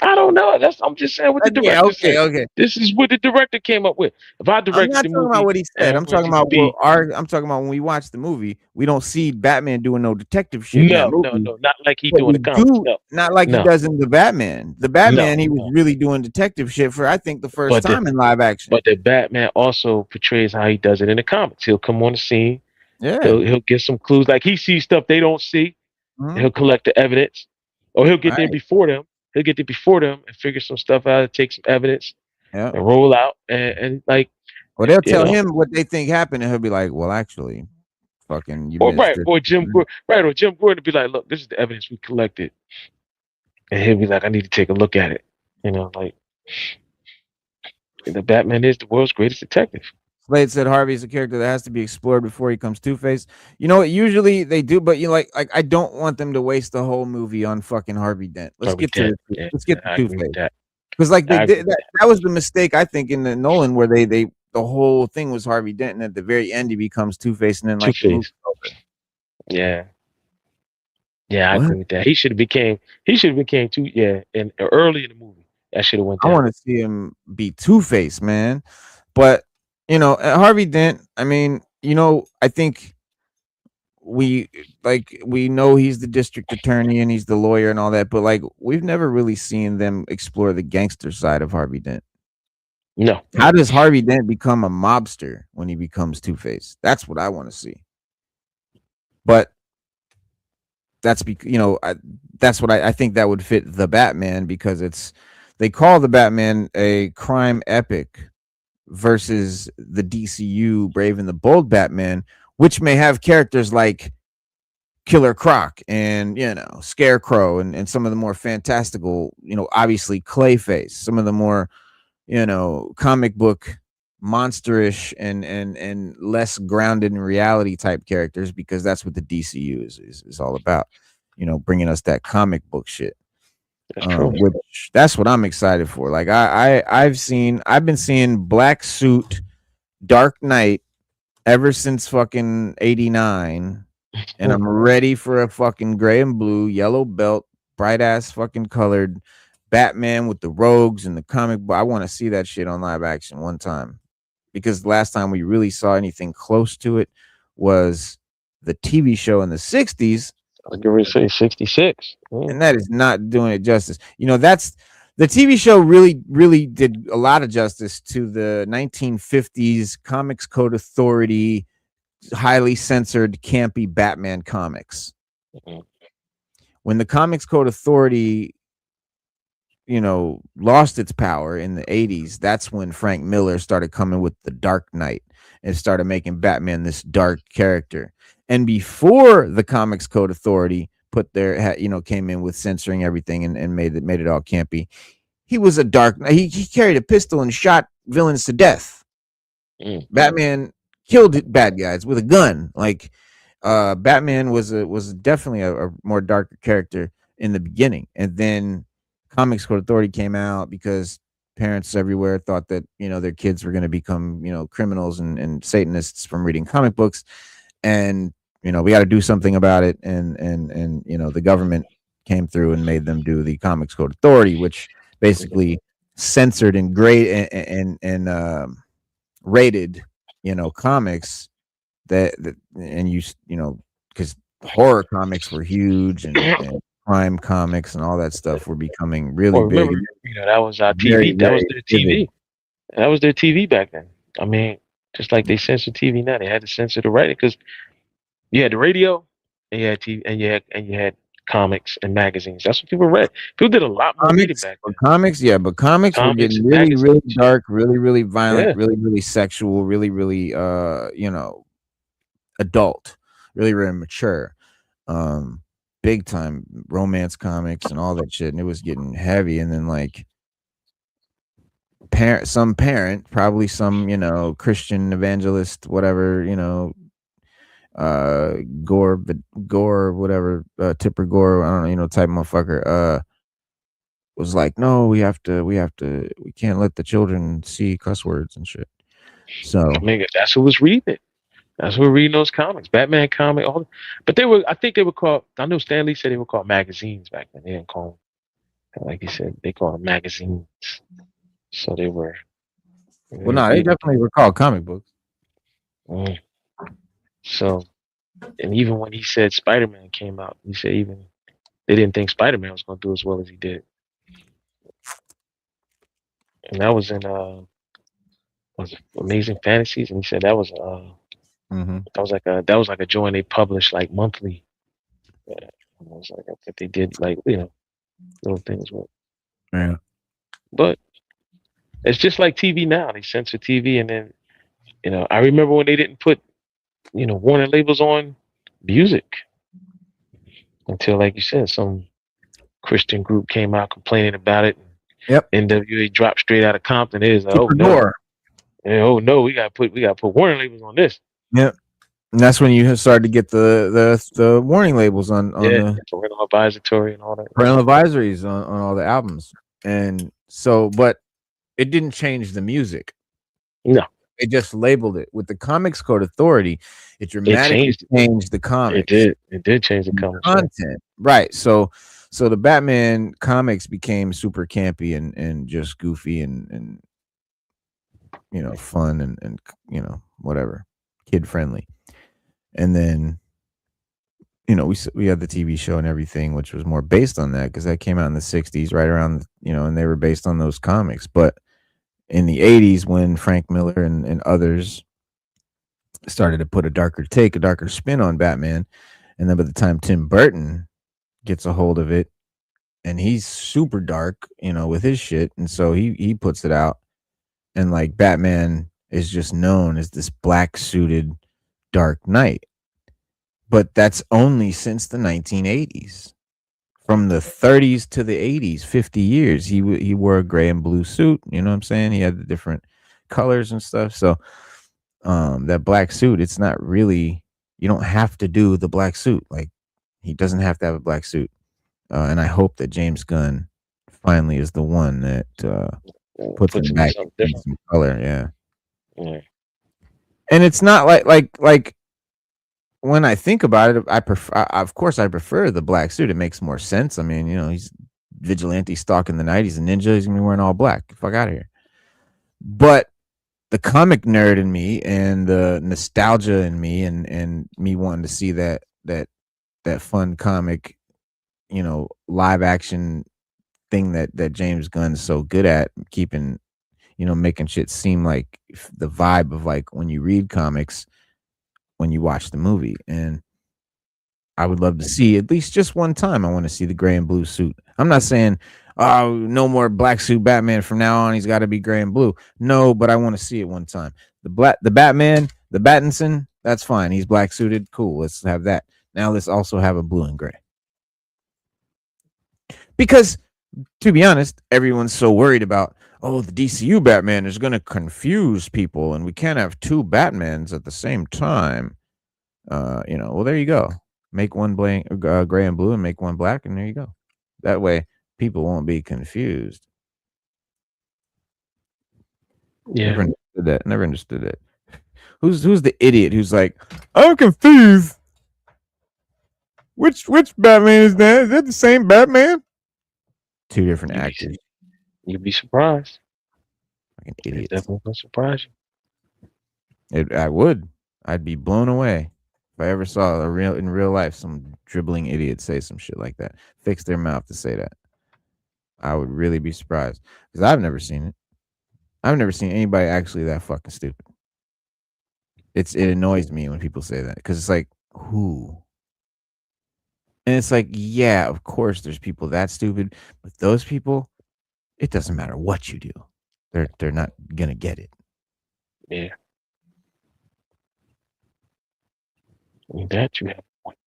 Speaker 4: I don't know. I'm just saying what the
Speaker 2: Yeah,
Speaker 4: director
Speaker 2: okay,
Speaker 4: said.
Speaker 2: okay.
Speaker 4: This is what the director came up with. If I
Speaker 2: I'm
Speaker 4: directed
Speaker 2: not
Speaker 4: the
Speaker 2: talking about
Speaker 4: movie
Speaker 2: what he
Speaker 4: and
Speaker 2: said.
Speaker 4: I
Speaker 2: I'm talking
Speaker 4: wanted it to
Speaker 2: about
Speaker 4: be
Speaker 2: I'm talking about when we watch the movie, we don't see Batman doing no detective shit in that
Speaker 4: no, no,
Speaker 2: movie.
Speaker 4: no, not like he
Speaker 2: But
Speaker 4: doing
Speaker 2: we
Speaker 4: the comics.
Speaker 2: do
Speaker 4: No,
Speaker 2: not like he
Speaker 4: no,
Speaker 2: does in the Batman. The
Speaker 4: no,
Speaker 2: Batman, he was
Speaker 4: no.
Speaker 2: really doing detective shit for I think the first
Speaker 4: But the
Speaker 2: time in live action.
Speaker 4: but the Batman also portrays how he does it in the comics. He'll come on the scene.
Speaker 2: Yeah.
Speaker 4: He'll get some clues. Like he sees stuff they don't see. And
Speaker 2: Mhm.
Speaker 4: he'll collect the evidence, or he'll get there
Speaker 2: Right.
Speaker 4: before them. He'll get there before them and figure some stuff out, take some evidence,
Speaker 2: Yeah.
Speaker 4: and roll out. And like
Speaker 2: Well, they'll
Speaker 4: you
Speaker 2: tell
Speaker 4: know,
Speaker 2: him what they think happened, and he'll be like, "Well, actually, fucking, you
Speaker 4: or
Speaker 2: missed
Speaker 4: right,
Speaker 2: this."
Speaker 4: or Jim Gordon would be like, look, this is the evidence we collected, and he'll be like, I need to take a look at it. Like the Batman is the world's greatest detective.
Speaker 2: Slade said Harvey's a character that has to be explored before he becomes Two-Face. You know what? Usually they do, but you know, like I don't want them to waste the whole movie on fucking Harvey Dent. Let's
Speaker 4: Harvey
Speaker 2: get to
Speaker 4: Dent. Yeah,
Speaker 2: let's get to
Speaker 4: I agree with
Speaker 2: Two-Face.
Speaker 4: that.
Speaker 2: Because like they
Speaker 4: I agree
Speaker 2: did
Speaker 4: with
Speaker 2: that was the mistake I think in the Nolan where they the whole thing was Harvey Dent, and at the very end he becomes Two-Face, and then like the movie.
Speaker 4: Two-Face. Yeah. Yeah, I
Speaker 2: What?
Speaker 4: agree with that. He should have became two. Yeah, and early in the movie, that should have went
Speaker 2: I
Speaker 4: down.
Speaker 2: want to see him be Two-Face, man. But you know, Harvey Dent. I mean, you know, I think we know he's the district attorney and he's the lawyer and all that, but like we've never really seen them explore the gangster side of Harvey Dent.
Speaker 4: No.
Speaker 2: How does Harvey Dent become a mobster when he becomes Two-Face? That's what I want to see. But that's because you know that's what I think that would fit the Batman, because they call the Batman a crime epic versus the DCU Brave and the Bold Batman, which may have characters like Killer Croc and, you know, Scarecrow and some of the more fantastical, you know, obviously Clayface, some of the more, you know, comic book monsterish and less grounded in reality type characters, because that's what the DCU is all about, you know, bringing us that comic book shit.
Speaker 4: That's true.
Speaker 2: Which that's what I'm excited for. Like I've been seeing Black Suit, Dark Knight ever since fucking 89, and I'm ready for a fucking gray and blue, yellow belt, bright ass fucking colored Batman with the rogues and the comic book. I want to see that shit on live action one time, because the last time we really saw anything close to it was the TV show in the 60s.
Speaker 4: I was going to say 66.
Speaker 2: And that is not doing it justice. You know, that's the TV show really did a lot of justice to the 1950s Comics Code Authority, highly censored, campy Batman comics.
Speaker 4: Mhm.
Speaker 2: When the Comics Code Authority, you know, lost its power in the 80s, that's when Frank Miller started coming with the Dark Knight and started making Batman this dark character. And before the Comics Code Authority put their, you know, came in with censoring everything and made it all campy, he was a dark. He carried a pistol and shot villains to death. Batman killed bad guys with a gun. Like Batman was definitely a more darker character in the beginning, and then Comics Code Authority came out because parents everywhere thought that, you know, their kids were going to become, you know, criminals and Satanists from reading comic books, and you know, we got to do something about it, and you know, the government came through and made them do the Comics Code Authority, which basically censored and rated, you know, comics that and you know, because horror comics were huge and crime comics and all that stuff were becoming really big.
Speaker 4: Remember, you know, that was our TV. That was their TV. That was their TV back then. I mean, just like they censor TV now, they had to censor the writing, because you had the radio and you had TV and you had comics and magazines. That's what people read. People did a lot more reading back then.
Speaker 2: Comics, yeah, but comics were getting really dark, really violent, really sexual, really you know, adult, really mature, big time romance comics and all that shit, and it was getting heavy. And then like some parent, probably some, you know, Christian evangelist, whatever, you know, Gore, whatever, Tipper Gore, I don't know, you know, type motherfucker, was like, no, we can't let the children see cuss words and shit. So
Speaker 4: I mean, that's who was reading it. That's who were reading those comics, Batman comic. But I think they were called. I know Stan Lee said they were called magazines back then. They didn't call them, like he said, they called them magazines. So they were.
Speaker 2: Well, no, they definitely were called comic books.
Speaker 4: So, and even when he said Spider-Man came out, he said even they didn't think Spider-Man was going to do as well as he did. And that was in was it Amazing Fantasies, and he said that was that was like a joint they published like monthly. It was like that they did, like, you know, little things with.
Speaker 2: Yeah.
Speaker 4: But it's just like TV now. They censor TV, and then, you know, I remember when they didn't put, you know, warning labels on music until, like you said, some Christian group came out complaining about it.
Speaker 2: Yep.
Speaker 4: NWA dropped straight out of Compton. It is like,
Speaker 2: Tipper Gore.
Speaker 4: And, oh no, we got to put warning labels on this.
Speaker 2: Yeah, and that's when you started to get the warning labels on the
Speaker 4: parental advisory and all that.
Speaker 2: parental advisories on all the albums. And so, but it didn't change the music.
Speaker 4: No,
Speaker 2: it just labeled it with the Comics Code Authority. It dramatically changed the comics.
Speaker 4: It did change the comics
Speaker 2: content, right? So the Batman comics became super campy and just goofy and fun and whatever, kid friendly. And then we had the TV show and everything, which was more based on that because that came out in the 60s, right around and they were based on those comics. But in the 80s, when Frank Miller and others started to put a darker spin on Batman, and then by the time Tim Burton gets a hold of it, and he's super dark, with his shit, and so he puts it out, and like Batman is just known as this black suited Dark Knight. But that's only since the 1980s. From the 30s to the 80s, 50 years, he wore a gray and blue suit. You know what I'm saying? He had the different colors and stuff. So that black suit, it's not really, you don't have to do the black suit. Like, he doesn't have to have a black suit. And I hope that James Gunn finally is the one that puts him back in some color. Yeah. And it's not like when I think about it, I prefer the black suit. It makes more sense. I mean, he's vigilante stalking the night. He's a ninja. He's gonna be wearing all black. Fuck out of here. But the comic nerd in me and the nostalgia in me and me wanting to see that fun comic, live action thing that James Gunn's so good at keeping, making shit seem like the vibe of like when you read comics, when you watch the movie. And I would love to see at least just one time. I want to see the gray and blue suit. I'm not saying, oh, no more black suit Batman from now on. He's got to be gray and blue. No, but I want to see it one time. The Batman, the Battinson, that's fine. He's black suited. Cool. Let's have that. Now let's also have a blue and gray. Because to be honest, everyone's so worried about, oh, the DCU Batman is going to confuse people and we can't have two Batmans at the same time. Well, there you go. Make one gray and blue and make one black, and there you go. That way people won't be confused.
Speaker 4: Yeah.
Speaker 2: Never understood that. Who's the idiot who's like, I'm confused. Which Batman is that? Is that the same Batman? Two different actors.
Speaker 4: You'd be surprised.
Speaker 2: Like an idiot.
Speaker 4: It's definitely gonna surprise
Speaker 2: you. I would. I'd be blown away if I ever saw in real life some dribbling idiot say some shit like that. Fix their mouth to say that. I would really be surprised because I've never seen it. I've never seen anybody actually that fucking stupid. It annoys me when people say that because it's like, who? And it's like, yeah, of course there's people that stupid, but those people, it doesn't matter what you do. They're not gonna get it.
Speaker 4: Yeah. That you have a point.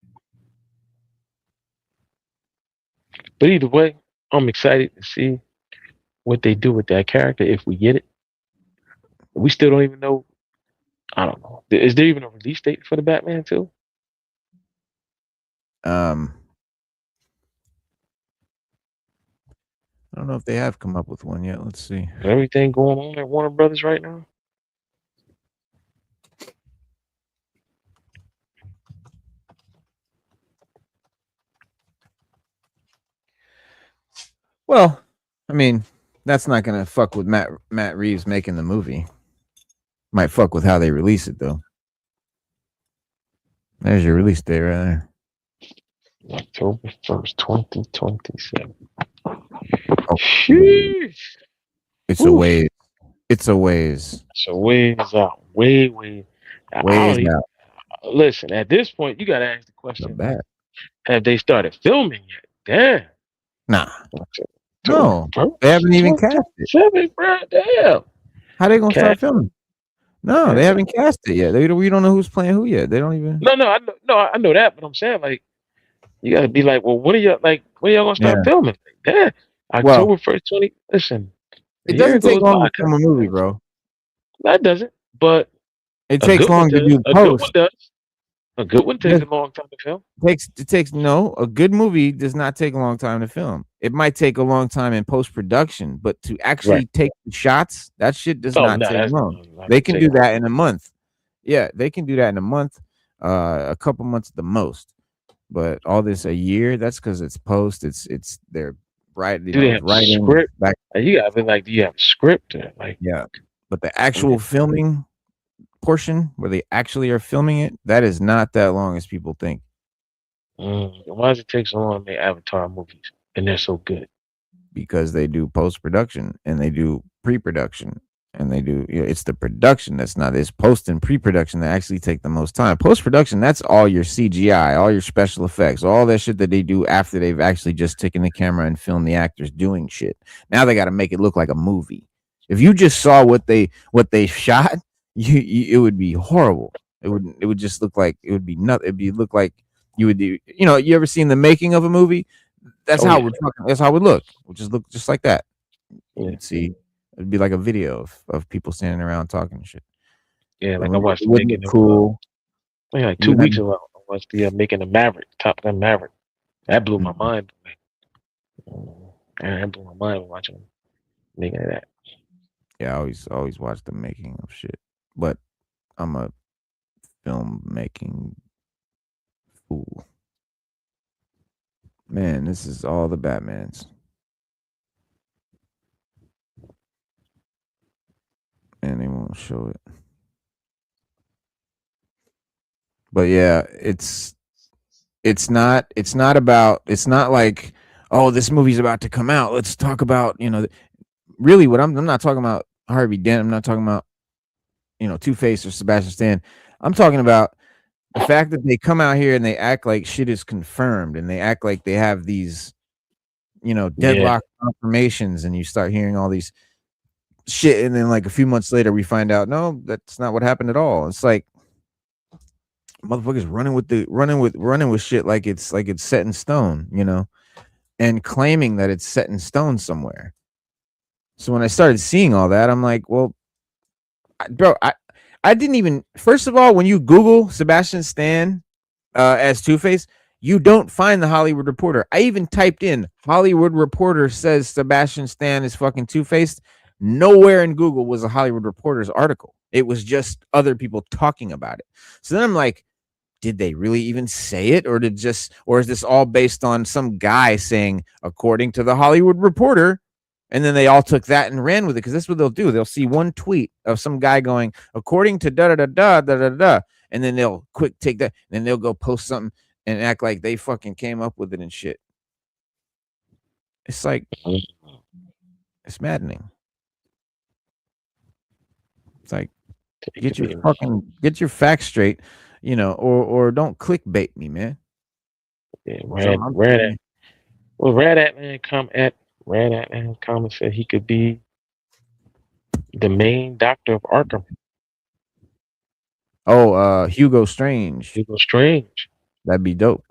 Speaker 4: But either way, I'm excited to see what they do with that character if we get it. We still don't even know. I don't know. Is there even a release date for the Batman too?
Speaker 2: I don't know if they have come up with one yet. Let's see.
Speaker 4: Everything going on at Warner Brothers right now.
Speaker 2: Well, I mean, that's not gonna fuck with Matt Reeves making the movie. Might fuck with how they release it though. There's your release date right there.
Speaker 4: October 1st, 2027.
Speaker 2: Oh.
Speaker 4: Sheesh.
Speaker 2: It's a ways. It's a ways.
Speaker 4: So ways out. Way out. Listen, at this point, you gotta ask the question: have they started filming yet? Damn.
Speaker 2: Nah. No, they haven't even cast it.
Speaker 4: Bro, damn.
Speaker 2: How they gonna start filming? No, they haven't cast it yet. We don't know who's playing who yet. They don't even.
Speaker 4: No, I know that, but I'm saying like, you gotta be like, well, when are y'all gonna start filming? Yeah, October 1st, 20. Listen,
Speaker 2: it doesn't take long to film a movie, bro.
Speaker 4: That doesn't, but
Speaker 2: It
Speaker 4: a
Speaker 2: takes
Speaker 4: good one
Speaker 2: long to
Speaker 4: does.
Speaker 2: do
Speaker 4: A good one
Speaker 2: post.
Speaker 4: does. A good one takes
Speaker 2: Yes.
Speaker 4: a long time to film.
Speaker 2: It takes no, a good movie does not take a long time to film. It might take a long time in post production, but to actually
Speaker 4: Right.
Speaker 2: take the shots, that shit does
Speaker 4: Oh
Speaker 2: not
Speaker 4: no,
Speaker 2: take
Speaker 4: that's
Speaker 2: long.
Speaker 4: not
Speaker 2: They
Speaker 4: gonna
Speaker 2: can
Speaker 4: take
Speaker 2: do
Speaker 4: long.
Speaker 2: that in a month. Yeah, they can do that in a month, a couple months at the most. But all this a year, that's because it's post. It's they're right,
Speaker 4: Do they
Speaker 2: it's
Speaker 4: have a
Speaker 2: writing
Speaker 4: script?
Speaker 2: back.
Speaker 4: You gotta be like, do you have a script? Or like,
Speaker 2: Yeah, but the
Speaker 4: yeah.
Speaker 2: actual filming portion where they actually are filming it, that is not that long as people think.
Speaker 4: Why does it take so long to make Avatar movies and they're so good?
Speaker 2: Because they do post production and they do pre production and they do, it's the production that's not, it's post and pre production that actually take the most time. Post production, that's all your CGI, all your special effects, all that shit that they do after they've actually just taken the camera and filmed the actors doing shit. Now they got to make it look like a movie. If you just saw what they shot, it would be horrible. It would just look like, it would be nothing. It'd be look like you would do. You ever seen the making of a movie? That's
Speaker 4: Oh
Speaker 2: how
Speaker 4: yeah,
Speaker 2: we're talking. That's how it would look. It would just look just like that.
Speaker 4: yeah,
Speaker 2: You'd see, it'd be like a video of people standing around talking and shit.
Speaker 4: yeah.
Speaker 2: The
Speaker 4: Like I
Speaker 2: movie,
Speaker 4: watched
Speaker 2: it
Speaker 4: the
Speaker 2: would look
Speaker 4: making of
Speaker 2: cool.
Speaker 4: I think like
Speaker 2: You
Speaker 4: 2 weeks
Speaker 2: would
Speaker 4: ago. I watched the making of Maverick, Top Gun Maverick. That blew my
Speaker 2: have,
Speaker 4: mind. That blew my mind watching making of that.
Speaker 2: yeah, I always watch the making of shit. But I'm a filmmaking fool. Man, this is all the Batmans. And they won't show it. But yeah, it's not like, oh, this movie's about to come out. Let's talk about, really what I'm not talking about Harvey Dent. I'm not talking about, Two-Face or Sebastian Stan. I'm talking about the fact that they come out here and they act like shit is confirmed and they act like they have these,
Speaker 4: Yeah,
Speaker 2: deadlock confirmations, and you start hearing all these shit, and then like a few months later we find out, no, that's not what happened at all. It's like motherfuckers running with shit like it's set in stone, and claiming that it's set in stone somewhere. So when I started seeing all that, I'm like, well, bro, I didn't even, first of all, when you Google Sebastian Stan as Two-Face, you don't find the Hollywood Reporter. I even typed in Hollywood Reporter says Sebastian Stan is fucking Two-Faced. Nowhere in Google was a Hollywood Reporter's article. It was just other people talking about it. So then I'm like, did they really even say it, or is this all based on some guy saying according to the Hollywood Reporter, and then they all took that and ran with it? Because that's what they'll do. They'll see one tweet of some guy going according to da da da da da da da, and then they'll quick take that, and then they'll go post something and act like they fucking came up with it and shit. It's like, it's maddening. It's like, get your facts straight, or don't clickbait me, man.
Speaker 4: yeah.
Speaker 2: So I'm saying,
Speaker 4: Rad at man comment said he could be the main Doctor of Arkham.
Speaker 2: Hugo Strange.
Speaker 4: Hugo Strange.
Speaker 2: That'd be dope.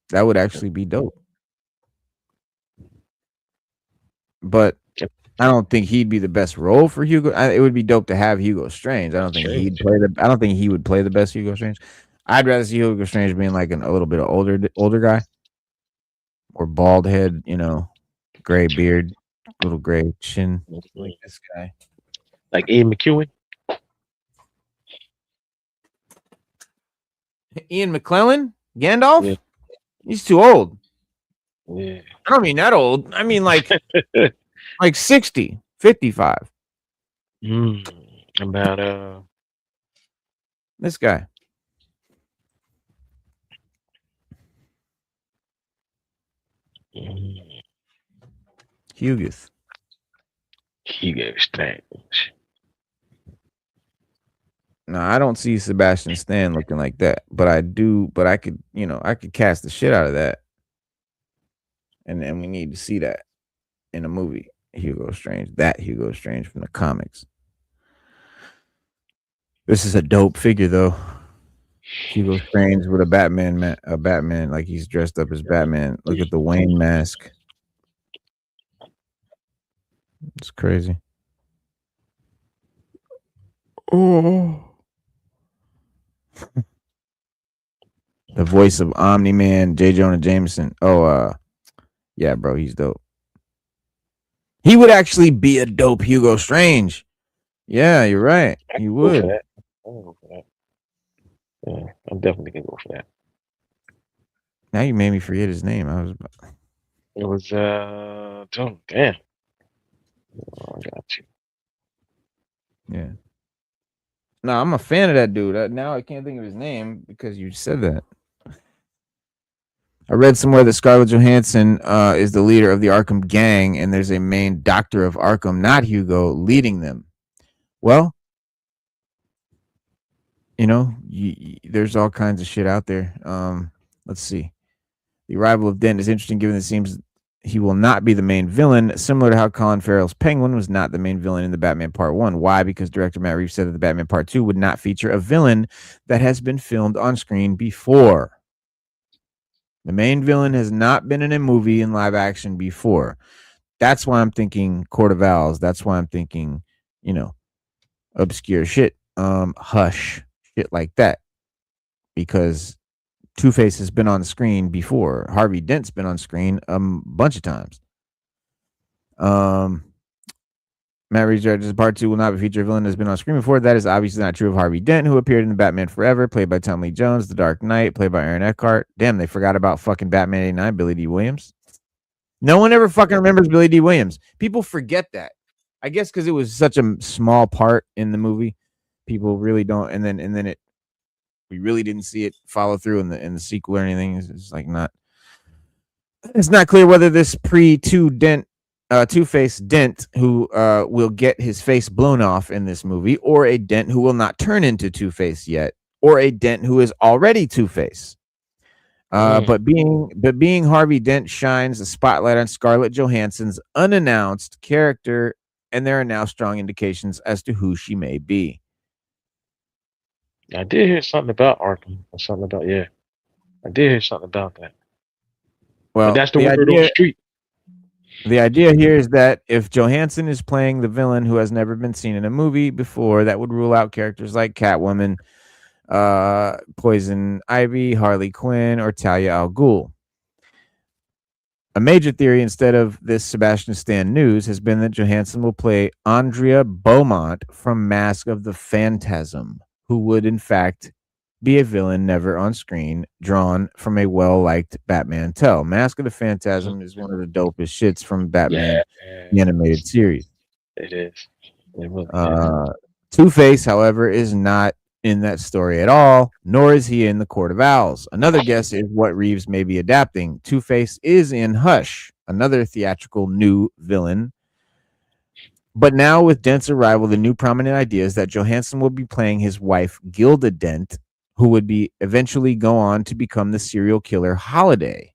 Speaker 2: That would actually be dope. But I don't think he'd be the best role for Hugo. It would be dope to have Hugo Strange. I don't think he would play the best Hugo Strange. I'd rather see Hugo Strange being like a little bit of older guy, or bald head, gray beard, little gray chin, like this guy.
Speaker 4: Like Ian McEwan.
Speaker 2: Ian McClellan, Gandalf.
Speaker 4: Yeah.
Speaker 2: He's too old.
Speaker 4: Yeah.
Speaker 2: I don't mean that old. I mean like 60, 55.
Speaker 4: About
Speaker 2: This guy. Hugo
Speaker 4: Strange.
Speaker 2: No, I don't see Sebastian Stan looking like that, but I could, I could cast the shit out of that. And then we need to see that in a movie. Hugo Strange from the comics. This is a dope figure though. Hugo Strange with a Batman, like he's dressed up as Batman. Look at the Wayne mask. It's crazy. Oh. The voice of Omni Man, J. Jonah Jameson. Oh, yeah, bro, he's dope. He would actually be a dope Hugo Strange. Yeah, you're right.
Speaker 4: I
Speaker 2: He
Speaker 4: can go for
Speaker 2: would.
Speaker 4: that. I can go for that. Yeah, I'm definitely gonna go for that.
Speaker 2: Now you made me forget his name. I was.
Speaker 4: It was oh, damn. Oh, I got you.
Speaker 2: Yeah. No, I'm a fan of that dude. Now I can't think of his name because you said that. I read somewhere that Scarlett Johansson is the leader of the Arkham gang, and there's a main doctor of Arkham, not Hugo, leading them. Well, there's all kinds of shit out there. Let's see. The arrival of Dent is interesting, given it seems he will not be the main villain, similar to how Colin Farrell's Penguin was not the main villain in the Batman Part 1. Why? Because director Matt Reeves said that the Batman Part 2 would not feature a villain that has been filmed on screen before. The main villain has not been in a movie in live action before. That's why I'm thinking Court of Owls. That's why I'm thinking, obscure shit. Hush, shit like that. Because Two-Face has been on screen before. Harvey Dent's been on screen a bunch of times. Matt Reeves directed Part 2 will not be featured a villain that has been on screen before. That is obviously not true of Harvey Dent, who appeared in the Batman Forever, played by Tom Lee Jones, The Dark Knight, played by Aaron Eckhart. Damn, they forgot about fucking Batman 89, Billy D. Williams. No one ever fucking remembers Billy D. Williams. People forget that. I guess because it was such a small part in the movie. People really don't, and then we really didn't see it follow through in the sequel or anything. It's like not. It's not clear whether this Two-Face Dent who will get his face blown off in this movie, or a Dent who will not turn into Two-Face yet, or a Dent who is already Two-Face. But being Harvey Dent shines a spotlight on Scarlett Johansson's unannounced character, and there are now strong indications as to who she may be.
Speaker 4: I did hear something about Arkham or something about I did hear something about that.
Speaker 2: Well,
Speaker 4: But that's the word on the street.
Speaker 2: The idea here is that if Johansson is playing the villain who has never been seen in a movie before, that would rule out characters like Catwoman, Poison Ivy, Harley Quinn, or Talia al Ghul. A major theory instead of this Sebastian Stan news has been that Johansson will play Andrea Beaumont from Mask of the Phantasm, who would in fact be a villain never on screen, drawn from a well-liked Batman tale. Mask of the Phantasm is one of the dopest shits from Batman, the animated series.
Speaker 4: It is. It really is.
Speaker 2: Two-Face, however, is not in that story at all, nor is he in the Court of Owls. Another guess is what Reeves may be adapting. Two-Face is in Hush, another theatrical new villain. But now with Dent's arrival, the new prominent idea is that Johansson will be playing his wife, Gilda Dent, who would be eventually go on to become the serial killer Holiday,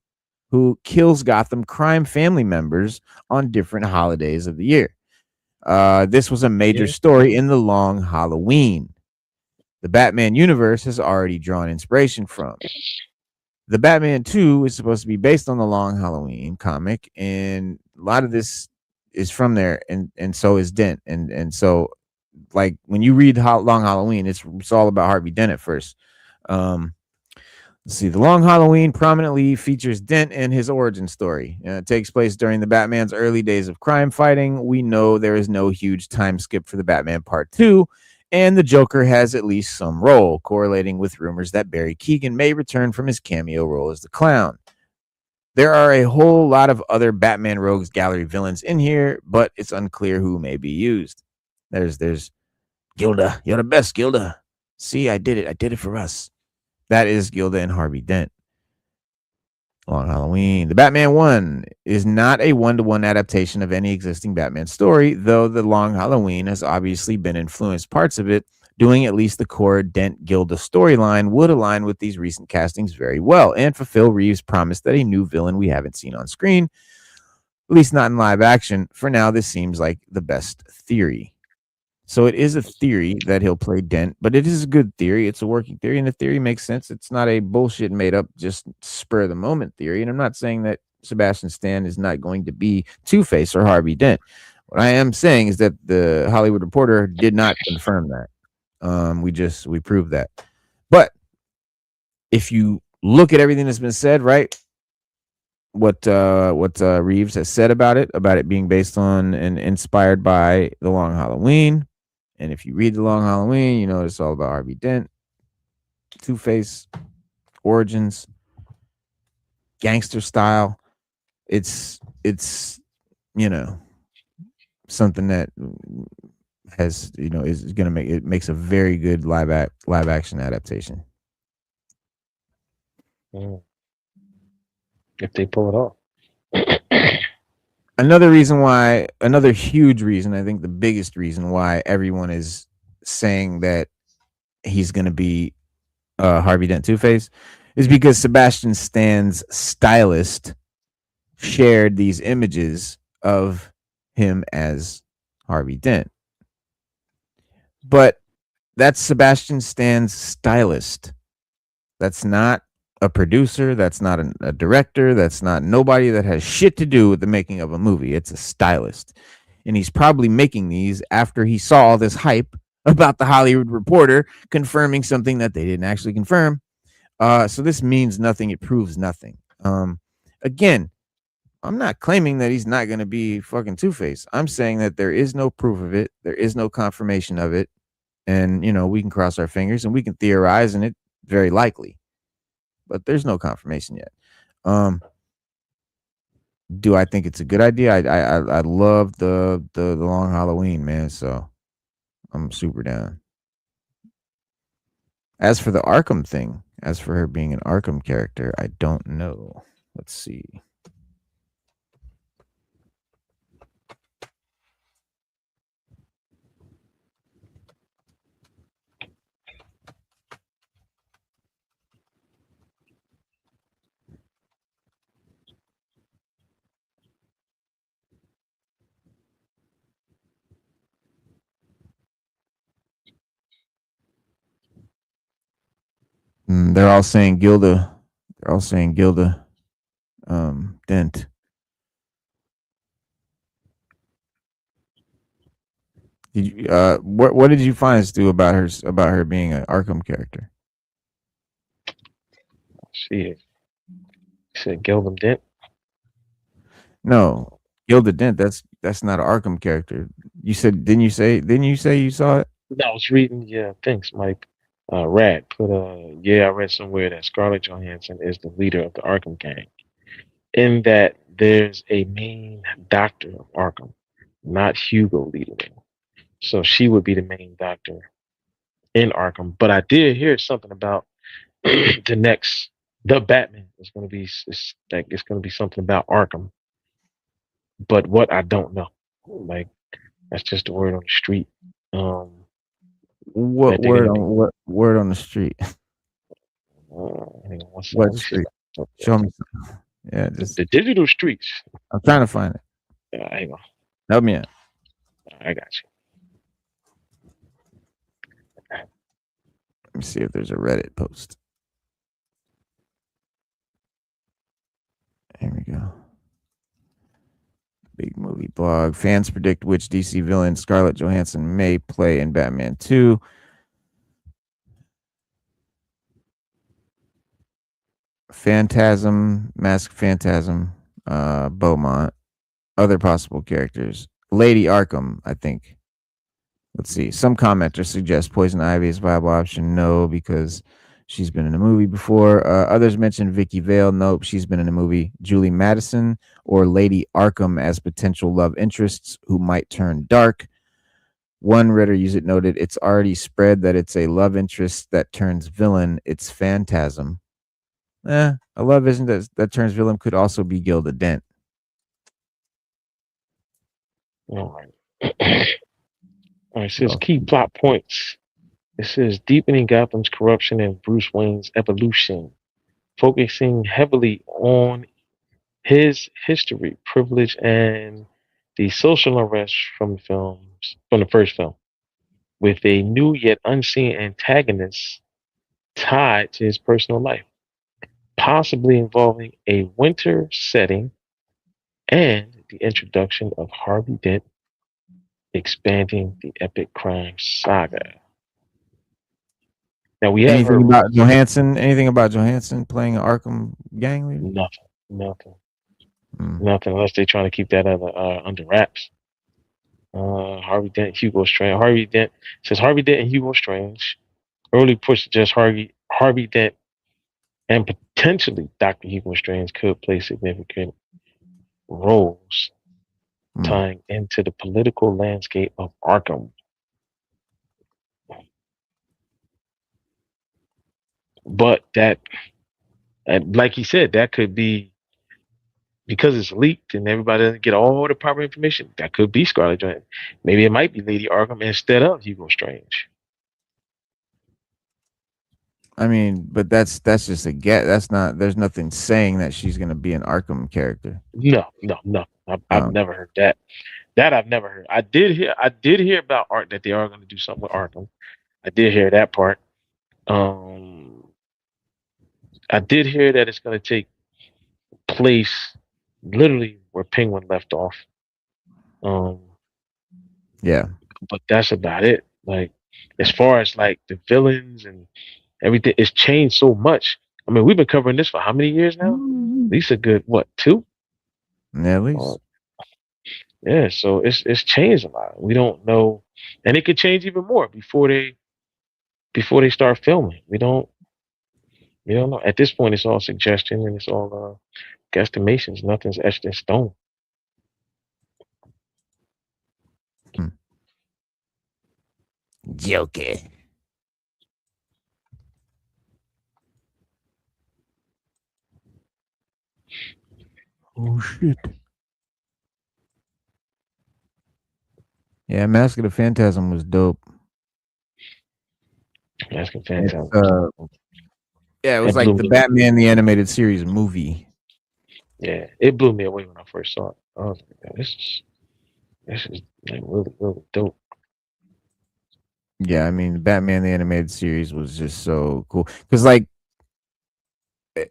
Speaker 2: who kills Gotham crime family members on different holidays of the year. This was a major story in The Long Halloween. The Batman universe has already drawn inspiration from. The Batman 2 is supposed to be based on the Long Halloween comic, and a lot of this is from there, and so is Dent. And so, like, when you read Long Halloween, it's all about Harvey Dent at first. Let's see. The Long Halloween prominently features Dent and his origin story. It takes place during the Batman's early days of crime fighting. We know there is no huge time skip for the Batman Part 2, and the Joker has at least some role, correlating with rumors that Barry Keoghan may return from his cameo role as the Clown. There are a whole lot of other Batman Rogues Gallery villains in here, but it's unclear who may be used. There's Gilda. You're the best, Gilda. See, I did it. I did it for us. That is Gilda and Harvey Dent. Long Halloween. The Batman 1 is not a one-to-one adaptation of any existing Batman story, though the Long Halloween has obviously been influenced parts of it. Doing at least the core Dent-Gilda storyline would align with these recent castings very well and fulfill Reeves' promise that a new villain we haven't seen on screen, at least not in live action. For now, this seems like the best theory. So it is a theory that he'll play Dent, but it is a good theory. It's a working theory, and the theory makes sense. It's not a bullshit made up, just spur of the moment theory. And I'm not saying that Sebastian Stan is not going to be Two-Face or Harvey Dent. What I am saying is that the Hollywood Reporter did not confirm that. We proved that. But if you look at everything that's been said, right? What Reeves has said about it being based on and inspired by The Long Halloween. And if you read The Long Halloween, you know it's all about Harvey Dent, Two-Face, origins, gangster style. It's you know something that has is gonna makes a very good live action adaptation.
Speaker 4: If they pull it off.
Speaker 2: Another huge reason, I think the biggest reason why everyone is saying that he's going to be Harvey Dent Two-Face is because Sebastian Stan's stylist shared these images of him as Harvey Dent. But that's Sebastian Stan's stylist. That's not a producer. That's not a director. That's not nobody that has shit to do with the making of a movie. It's a stylist. And he's probably making these after he saw all this hype about the Hollywood Reporter confirming something that they didn't actually confirm. So this means nothing. It proves nothing. Again, I'm not claiming that he's not going to be fucking Two-Face. I'm saying that there is no proof of it. There is no confirmation of it. And, we can cross our fingers and we can theorize, and it's very likely. But there's no confirmation yet. Do I think it's a good idea? I love the Long Halloween, man. So I'm super down. As for the Arkham thing, as for her being an Arkham character, I don't know. Let's see. They're all saying Gilda. They're all saying Gilda Dent. Did you what did you find Stu about her being an Arkham character?
Speaker 4: Shit. You said Gilbert Dent?
Speaker 2: No, Gilda Dent. That's not an Arkham character. You said didn't you say you saw it?
Speaker 4: No, I was reading, yeah, thanks, Mike. Rad put I read somewhere that Scarlett Johansson is the leader of the Arkham gang. In that there's a main doctor of Arkham, not Hugo leading it. So she would be the main doctor in Arkham. But I did hear something about the Batman is going to be it's going to be something about Arkham. But what I don't know, like that's just the word on the street.
Speaker 2: What
Speaker 4: That they're gonna
Speaker 2: what word on the street?
Speaker 4: hang on one second.
Speaker 2: What
Speaker 4: Let me see
Speaker 2: street?
Speaker 4: if I-
Speaker 2: Show me. Yeah,
Speaker 4: the digital streets.
Speaker 2: I'm trying to find it.
Speaker 4: Hang on,
Speaker 2: Help me out.
Speaker 4: I got you.
Speaker 2: Let me see if there's a Reddit post. Here we go. Big movie blog. Fans predict which DC villain Scarlett Johansson may play in Batman 2. Phantasm, Mask Phantasm, Beaumont. Other possible characters. Lady Arkham, I think. Let's see. Some commenters suggest Poison Ivy is a viable option. No, because she's been in a movie before. Others mention Vicky Vale. Nope, she's been in a movie. Julie Madison or Lady Arkham as potential love interests who might turn dark. One Reddit user noted it's already spread that it's a love interest that turns villain. It's Phantasm. A love interest that turns villain could also be Gilda Dent.
Speaker 4: All right. All right. It says key plot points. It says deepening Gotham's corruption and Bruce Wayne's evolution, focusing heavily on his history, privilege, and the social unrest from the first film, with a new yet unseen antagonist tied to his personal life, possibly involving a winter setting and the introduction of Harvey Dent, expanding the epic crime saga. Now we have
Speaker 2: Anything
Speaker 4: heard
Speaker 2: about
Speaker 4: rumors.
Speaker 2: Johansson? Anything about Johansson playing an Arkham gang leader?
Speaker 4: Nothing, nothing,
Speaker 2: Hmm.
Speaker 4: nothing. Unless they're trying to keep that under wraps. Harvey Dent, Hugo Strange. Harvey Dent says Harvey Dent and Hugo Strange. Early push suggests Harvey Dent and potentially Dr. Hugo Strange could play significant roles
Speaker 2: Hmm.
Speaker 4: tying into the political landscape of Arkham. But that, like he said, that could be because it's leaked and everybody doesn't get all the proper information. That could be Scarlett Johansson. Maybe it might be Lady Arkham instead of Hugo Strange.
Speaker 2: I mean, but that's just a get. That's not. There's nothing saying that she's gonna be an Arkham character.
Speaker 4: No, no, no. I've
Speaker 2: Um,
Speaker 4: never heard that. That I've never heard. I did hear about art that they are going to do something with Arkham. I did hear that part. Um, I did hear that it's going to take place literally where Penguin left off. Um,
Speaker 2: yeah.
Speaker 4: but that's about it. Like as far as like the villains and everything, it's changed so much. I mean, we've been covering this for how many years now? At least a good what, two?
Speaker 2: Yeah, at
Speaker 4: Uh,
Speaker 2: least.
Speaker 4: yeah, so it's changed a lot. We don't know, and it could change even more before they start filming. We don't know. At this point, it's all suggestion and it's all guesstimations. Nothing's etched in stone.
Speaker 2: Hmm. Joker. Oh shit. Yeah, Mask of the Phantasm was dope.
Speaker 4: Asking
Speaker 2: It's
Speaker 4: Phantom.
Speaker 2: yeah, it was
Speaker 4: It
Speaker 2: like
Speaker 4: blew
Speaker 2: the
Speaker 4: me away.
Speaker 2: Batman the Animated Series movie.
Speaker 4: Yeah, it blew me away when I first saw it. I was like, "Man, this is like really really dope."
Speaker 2: Yeah, I mean, Batman the Animated Series was just so cool because like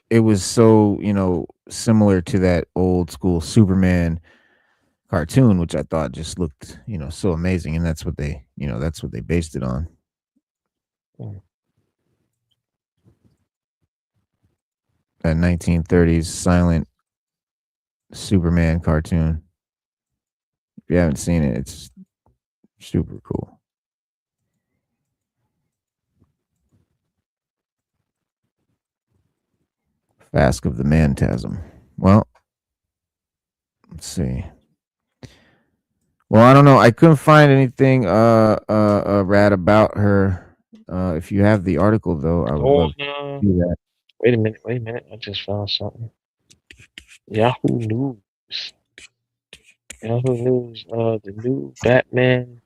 Speaker 2: it was so similar to that old school Superman cartoon, which I thought just looked so amazing, and that's what they based it on.
Speaker 4: Mm.
Speaker 2: That 1930s silent Superman cartoon. If you haven't seen it, it's super cool. Mask of the Phantasm. Well, let's see. Well, I don't know. I couldn't find anything rad about her. If you have the article though, I would
Speaker 4: Oh,
Speaker 2: love to see that.
Speaker 4: wait a minute, wait a minute. I just found something. Yahoo News. Yahoo News. The new Batman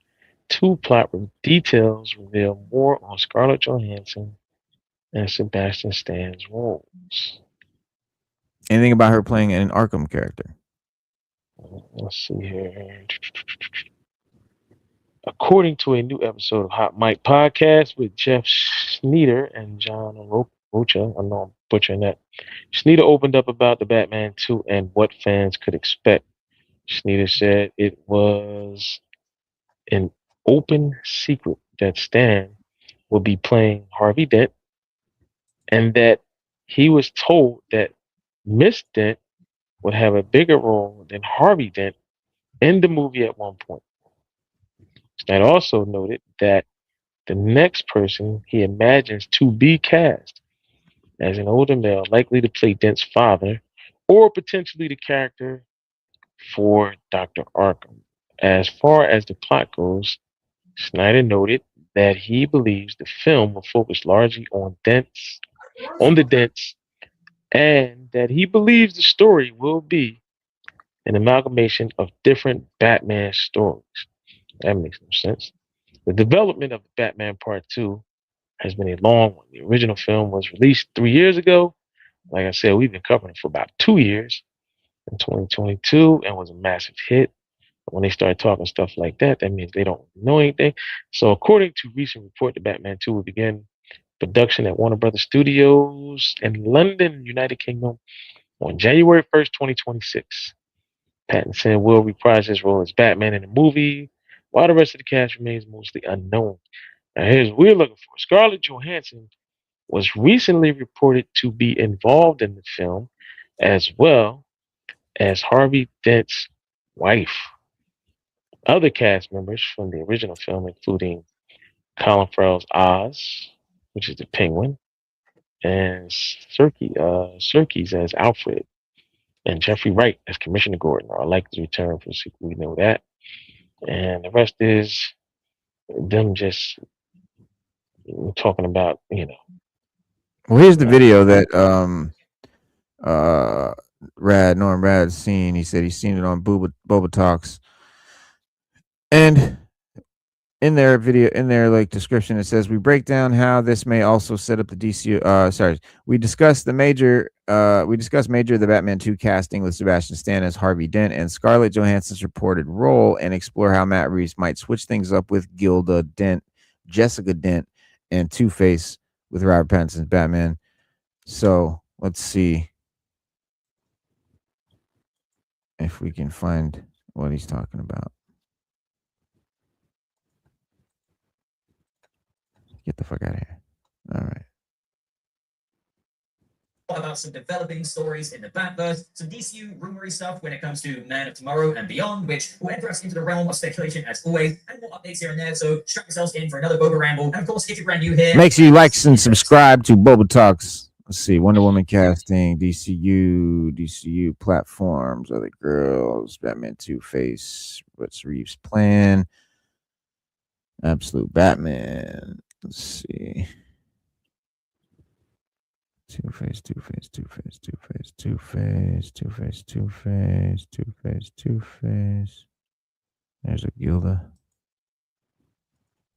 Speaker 4: 2 plot details reveal more on Scarlett Johansson and Sebastian Stan's roles.
Speaker 2: Anything about her playing an Arkham character?
Speaker 4: Let's see here. According to a new episode of Hot Mic Podcast with Jeff Sneeder and John Rocha, I know I'm butchering that. Sneeder opened up about the Batman 2 and what fans could expect. Sneeder said it was an open secret that Stan would be playing Harvey Dent and that he was told that Miss Dent would have a bigger role than Harvey Dent in the movie at one point. Stan also noted that the next person he imagines to be cast as an older male likely to play Dent's father or potentially the character for Dr. Arkham. As far as the plot goes, Snyder noted that he believes the film will focus largely on the Dents, and that he believes the story will be an amalgamation of different Batman stories. That makes no sense. The development of Batman Part 2 has been a long one. The original film was released 3 years ago. Like I said, we've been covering it for about 2 years in 2022 and was a massive hit. But when they start talking stuff like that, that means they don't know anything. So, according to recent report, the Batman 2 will begin production at Warner Brothers Studios in London, United Kingdom, on January 1st, 2026. Pattinson will reprise his role as Batman in the movie, while the rest of the cast remains mostly unknown. And here's what we're looking for. Scarlett Johansson was recently reported to be involved in the film, as well as Harvey Dent's wife. Other cast members from the original film, including Colin Farrell's Oz, which is the Penguin, and Serkis as Alfred, and Jeffrey Wright as Commissioner Gordon, are likely to return for the sequel. We know that. And the rest is them just talking about,
Speaker 2: Well, here's the video that Norm Rad's seen. He said he's seen it on Boba Talks. And in their video, in their like description, it says we break down how this may also set up the DC. We discuss major the Batman 2 casting with Sebastian Stan as Harvey Dent and Scarlett Johansson's reported role, and explore how Matt Reeves might switch things up with Gilda Dent, Jessica Dent, and Two-Face with Robert Pattinson's Batman. So let's see if we can find what he's talking about. Get the fuck out of here. All right.
Speaker 5: About some developing stories in the Batverse, some DCU rumory stuff when it comes to Man of Tomorrow and beyond, which will enter us into the realm of speculation as always, and more updates here and there. So strap yourselves in for another Boba Ramble. And of course, if you're brand new here,
Speaker 2: make sure you like and subscribe to Boba Talks. Let's see, Wonder Woman casting, DCU platforms, other girls, Batman Two-Face, what's Reeves' plan, Absolute Batman. Let's see. Two-Face. There's a Gilda.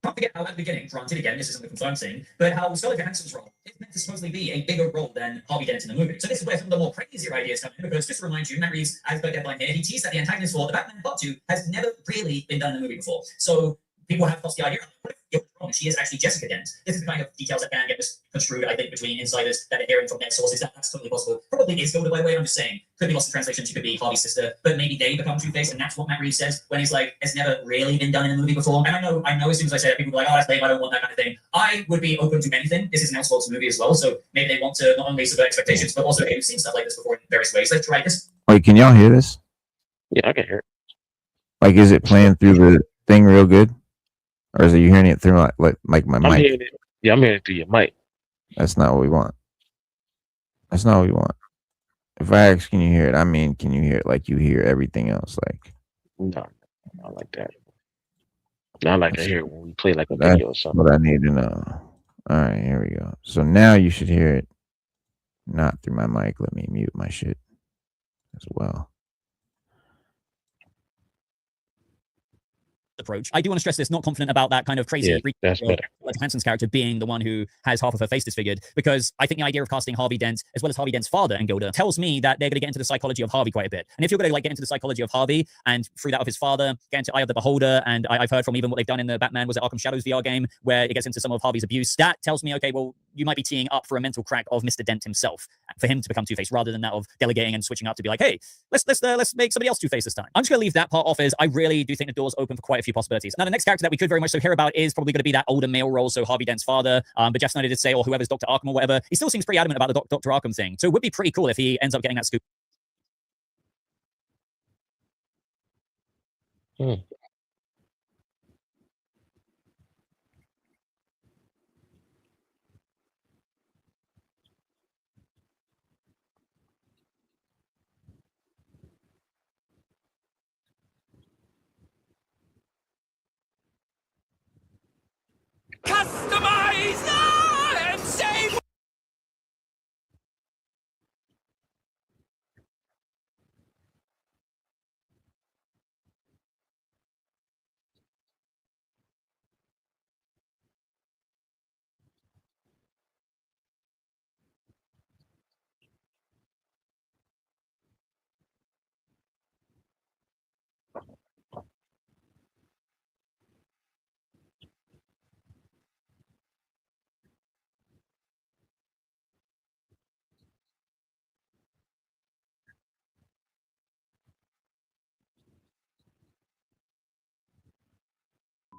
Speaker 5: Can't forget how at the beginning, granted again, this isn't the confirmed thing, but how Scarlett Johansson's role is meant to supposedly be a bigger role than Harvey Dent in the movie. So this is where some of the more crazier ideas come in, because just to remind you, Matt Reeves, as per deadline here, he teased that the antagonist for the Batman Part 2 has never really been done in the movie before. So people have lost the idea, what if Gilda wrong? She is actually Jessica Dent. This is the kind of details that can get misconstrued, I think, between insiders that are hearing from their sources. That's totally possible. Probably is Gilda, by the way, I'm just saying. Could be lost in translation. She could be Harvey's sister, but maybe they become Two-Face, and that's what Matt Reeves says when he's like, it's never really been done in a movie before. And I know as soon as I say that, people are like, oh, that's lame, I don't want that kind of thing. I would be open to anything. This is an Elseworlds movie as well, so maybe they want to not only subvert expectations, but also, hey, we've seen stuff like this before in various ways. Let's try this.
Speaker 2: Wait, can y'all hear this?
Speaker 4: Yeah, I can hear it.
Speaker 2: Like, is it playing through the thing real good? Or is it you hearing it through like my
Speaker 4: I'm
Speaker 2: mic?
Speaker 4: hearing it. Yeah, I'm hearing it through your mic.
Speaker 2: That's not what we want. That's not what we want. If I ask, can you hear it? I mean, can you hear it like you hear everything else? Like,
Speaker 4: No, not like that. Not like I hear it when we play like a
Speaker 2: that's
Speaker 4: video or something.
Speaker 2: what I need to know. All right, here we go. So now you should hear it, not through my mic. Let me mute my shit as well.
Speaker 6: Approach. I do want to stress this, not confident about that kind of crazy.
Speaker 4: Yeah, that's better.
Speaker 6: Johansson's character being the one who has half of her face disfigured, because I think the idea of casting Harvey Dent as well as Harvey Dent's father and Gilda tells me that they're going to get into the psychology of Harvey quite a bit. And if you're going to get into the psychology of Harvey and through that of his father, get into Eye of the Beholder, and I've heard from even what they've done in the Batman, was it Arkham Shadows VR game, where it gets into some of Harvey's abuse, that tells me, okay, well, you might be teeing up for a mental crack of Mr. Dent himself, for him to become Two-Face, rather than that of delegating and switching up to be like, hey, let's make somebody else Two-Face this time. I'm just going to leave that part off, as I really do think the door's open for quite a few possibilities. Now, the next character that we could very much so hear about is probably going to be that older male role, so Harvey Dent's father. But Jeff Snyder did say, or whoever's Dr. Arkham or whatever, he still seems pretty adamant about the Dr. Arkham thing. So it would be pretty cool if he ends up getting that scoop.
Speaker 1: Customize and save.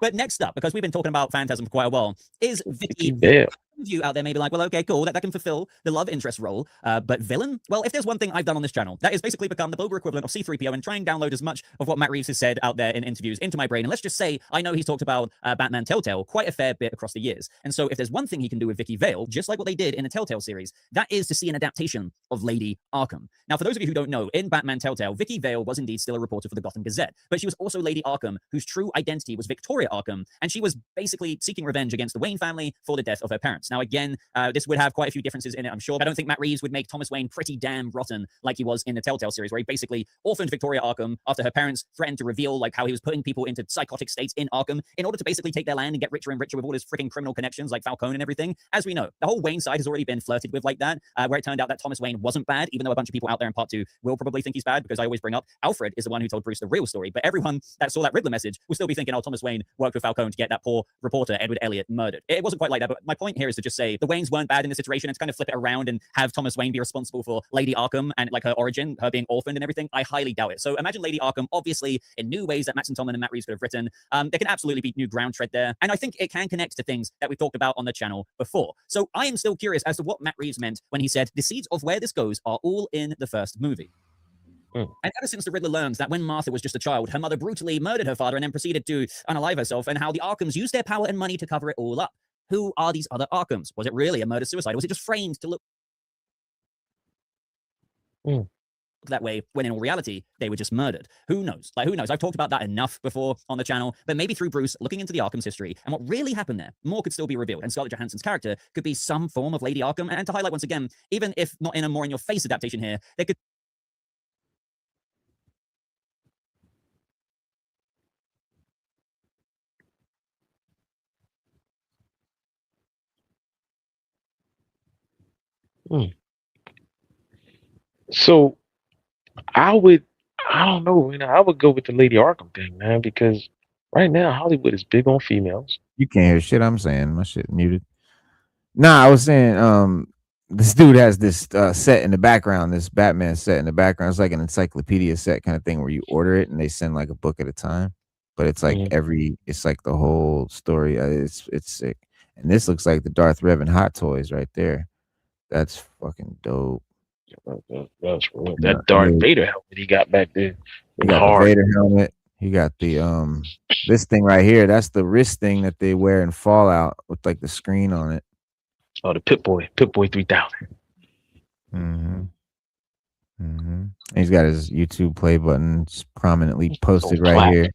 Speaker 6: But next up, because we've been talking about Phantasm for quite a while, is Vicky.
Speaker 4: Yeah.
Speaker 6: Some of you out there may be like, well, okay, cool, that can fulfill the love interest role, but villain? Well, if there's one thing I've done on this channel, that is basically become the global equivalent of C-3PO and try and download as much of what Matt Reeves has said out there in interviews into my brain. And let's just say, I know he's talked about Batman Telltale quite a fair bit across the years. And so if there's one thing he can do with Vicky Vale, just like what they did in the Telltale series, that is to see an adaptation of Lady Arkham. Now, for those of you who don't know, in Batman Telltale, Vicky Vale was indeed still a reporter for the Gotham Gazette, but she was also Lady Arkham, whose true identity was Victoria Arkham, and she was basically seeking revenge against the Wayne family for the death of her parents. Now, again, this would have quite a few differences in it, I'm sure. I don't think Matt Reeves would make Thomas Wayne pretty damn rotten like he was in the Telltale series, where he basically orphaned Victoria Arkham after her parents threatened to reveal like how he was putting people into psychotic states in Arkham in order to basically take their land and get richer and richer with all his freaking criminal connections like Falcone and everything. As we know, the whole Wayne side has already been flirted with like that, where it turned out that Thomas Wayne wasn't bad, even though a bunch of people out there in part 2 will probably think he's bad, because I always bring up Alfred is the one who told Bruce the real story, but everyone that saw that Riddler message will still be thinking, oh, Thomas Wayne worked with Falcone to get that poor reporter Edward Elliot murdered. It wasn't quite like that, but my point here is to just say the Waynes weren't bad in this situation, and to kind of flip it around and have Thomas Wayne be responsible for Lady Arkham and like her origin, her being orphaned and everything. I highly doubt it. So imagine Lady Arkham, obviously in new ways that Max and Tomlin and Matt Reeves could have written. There can absolutely be new ground tread there, and I think it can connect to things that we've talked about on the channel before. So I am still curious as to what Matt Reeves meant when he said the seeds of where this goes are all in the first movie. And ever since the Riddler learns that when Martha was just a child, her mother brutally murdered her father and then proceeded to unalive herself, and how the Arkhams used their power and money to cover it all up. Who are these other Arkhams? Was it really a murder-suicide? Was it just framed to look that way when in all reality they were just murdered? Who knows? Like, who knows? I've talked about that enough before on the channel, but maybe through Bruce looking into the Arkham's history and what really happened there, more could still be revealed, and Scarlett Johansson's character could be some form of Lady Arkham. And to highlight once again, even if not in a more in your face adaptation here, there could
Speaker 4: So I don't know, I would go with the Lady Arkham thing, man, because right now Hollywood is big on females.
Speaker 2: You can't hear shit I'm saying. My shit muted. Nah, I was saying, this dude has this set in the background, this Batman set in the background. It's like an encyclopedia set kind of thing where you order it and they send like a book at a time. But it's like it's like the whole story. It's sick. And this looks like the Darth Revan Hot Toys right there. That's fucking dope.
Speaker 4: That Darth Vader helmet he got back there.
Speaker 2: He got the Vader helmet. He got the this thing right here. That's the wrist thing that they wear in Fallout with like the screen on it.
Speaker 4: Oh, the Pip-Boy 3000.
Speaker 2: He's got his YouTube play button prominently posted right here.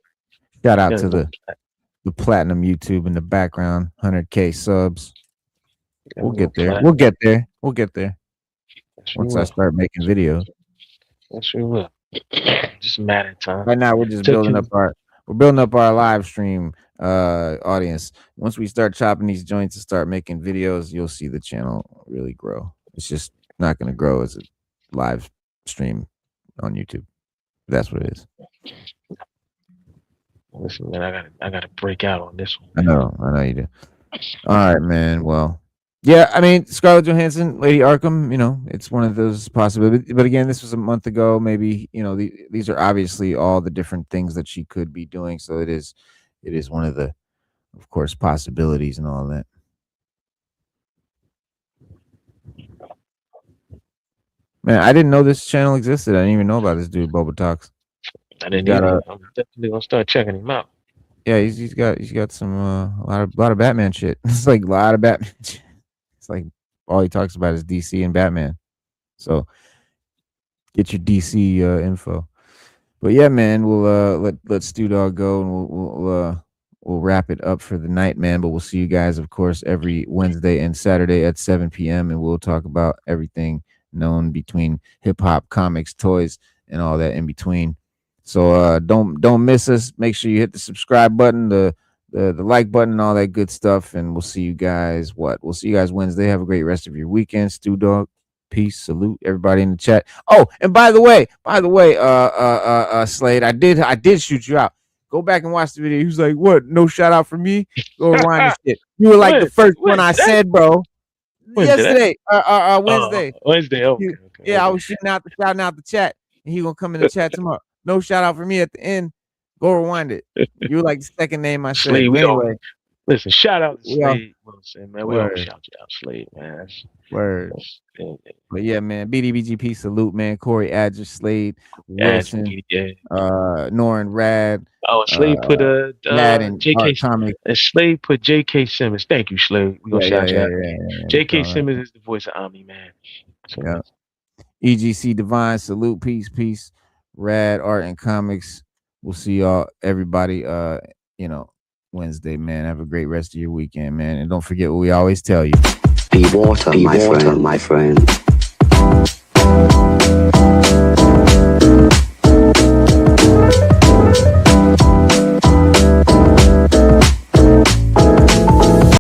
Speaker 2: Shout out to the platinum YouTube in the background. 100K subs. We'll get there. We'll get there. We'll get there. Once I start making videos.
Speaker 4: Yes, we will. Just a matter of time.
Speaker 2: Right now we're just building up our live stream audience. Once we start chopping these joints and start making videos, you'll see the channel really grow. It's just not going to grow as a live stream on YouTube. That's what it is.
Speaker 4: Listen, man, I gotta break out on this one.
Speaker 2: I know you do. All right, man. Well, yeah, I mean, Scarlett Johansson, Lady Arkham, it's one of those possibilities. But again, this was a month ago. Maybe, these are obviously all the different things that she could be doing. So it is one of the, of course, possibilities and all that. Man, I didn't know this channel existed. I didn't even know about this dude, Boba Talks.
Speaker 4: I didn't either. I'm definitely gonna start checking him out.
Speaker 2: Yeah, he's got some a lot of Batman shit. It's like a lot of Batman shit. It's like all he talks about is DC and Batman. So get your DC info. But yeah, man, we'll let Stu Dog go, and we'll wrap it up for the night, man. But we'll see you guys, of course, every Wednesday and Saturday at 7 p.m. and we'll talk about everything known between hip hop, comics, toys, and all that in between. So don't miss us. Make sure you hit the subscribe button, the like button, and all that good stuff. And we'll see you guys. We'll see you guys Wednesday. Have a great rest of your weekend. Stu Dog, peace, salute everybody in the chat. Oh, and by the way, Slade, I did shoot you out. Go back and watch the video. He was like, "What? No shout out for me?" Go rewind the shit. You were like the first one I said, bro. Yesterday, Wednesday.
Speaker 4: Wednesday. Okay.
Speaker 2: Yeah, I was shouting out the chat, and he gonna come in the chat tomorrow. No shout out for me at the end. Go rewind it. You were like the second name I said.
Speaker 4: Slade,
Speaker 2: But
Speaker 4: we all
Speaker 2: anyway,
Speaker 4: listen. Shout out to
Speaker 2: we all
Speaker 4: Slade Wilson, man. We always
Speaker 2: word,
Speaker 4: shout you out, Slade, man.
Speaker 2: word.
Speaker 4: That's
Speaker 2: But yeah, man, BDBGP salute, man. Corey Adger, Slade Wilson,
Speaker 4: yeah.
Speaker 2: Norin Rad,
Speaker 4: Oh, Slade put
Speaker 2: Rad and
Speaker 4: JK
Speaker 2: Art Comic.
Speaker 4: and Slade put JK Simmons. Thank you, Slade. We gonna shout you out.
Speaker 2: Yeah,
Speaker 4: JK Simmons is the voice of Omni, man. So
Speaker 2: yeah. EGC Divine, salute, peace. Rad Art and Comics. We'll see y'all, everybody. Wednesday, man. Have a great rest of your weekend, man. And don't forget what we always tell you.
Speaker 7: Be water, my friend.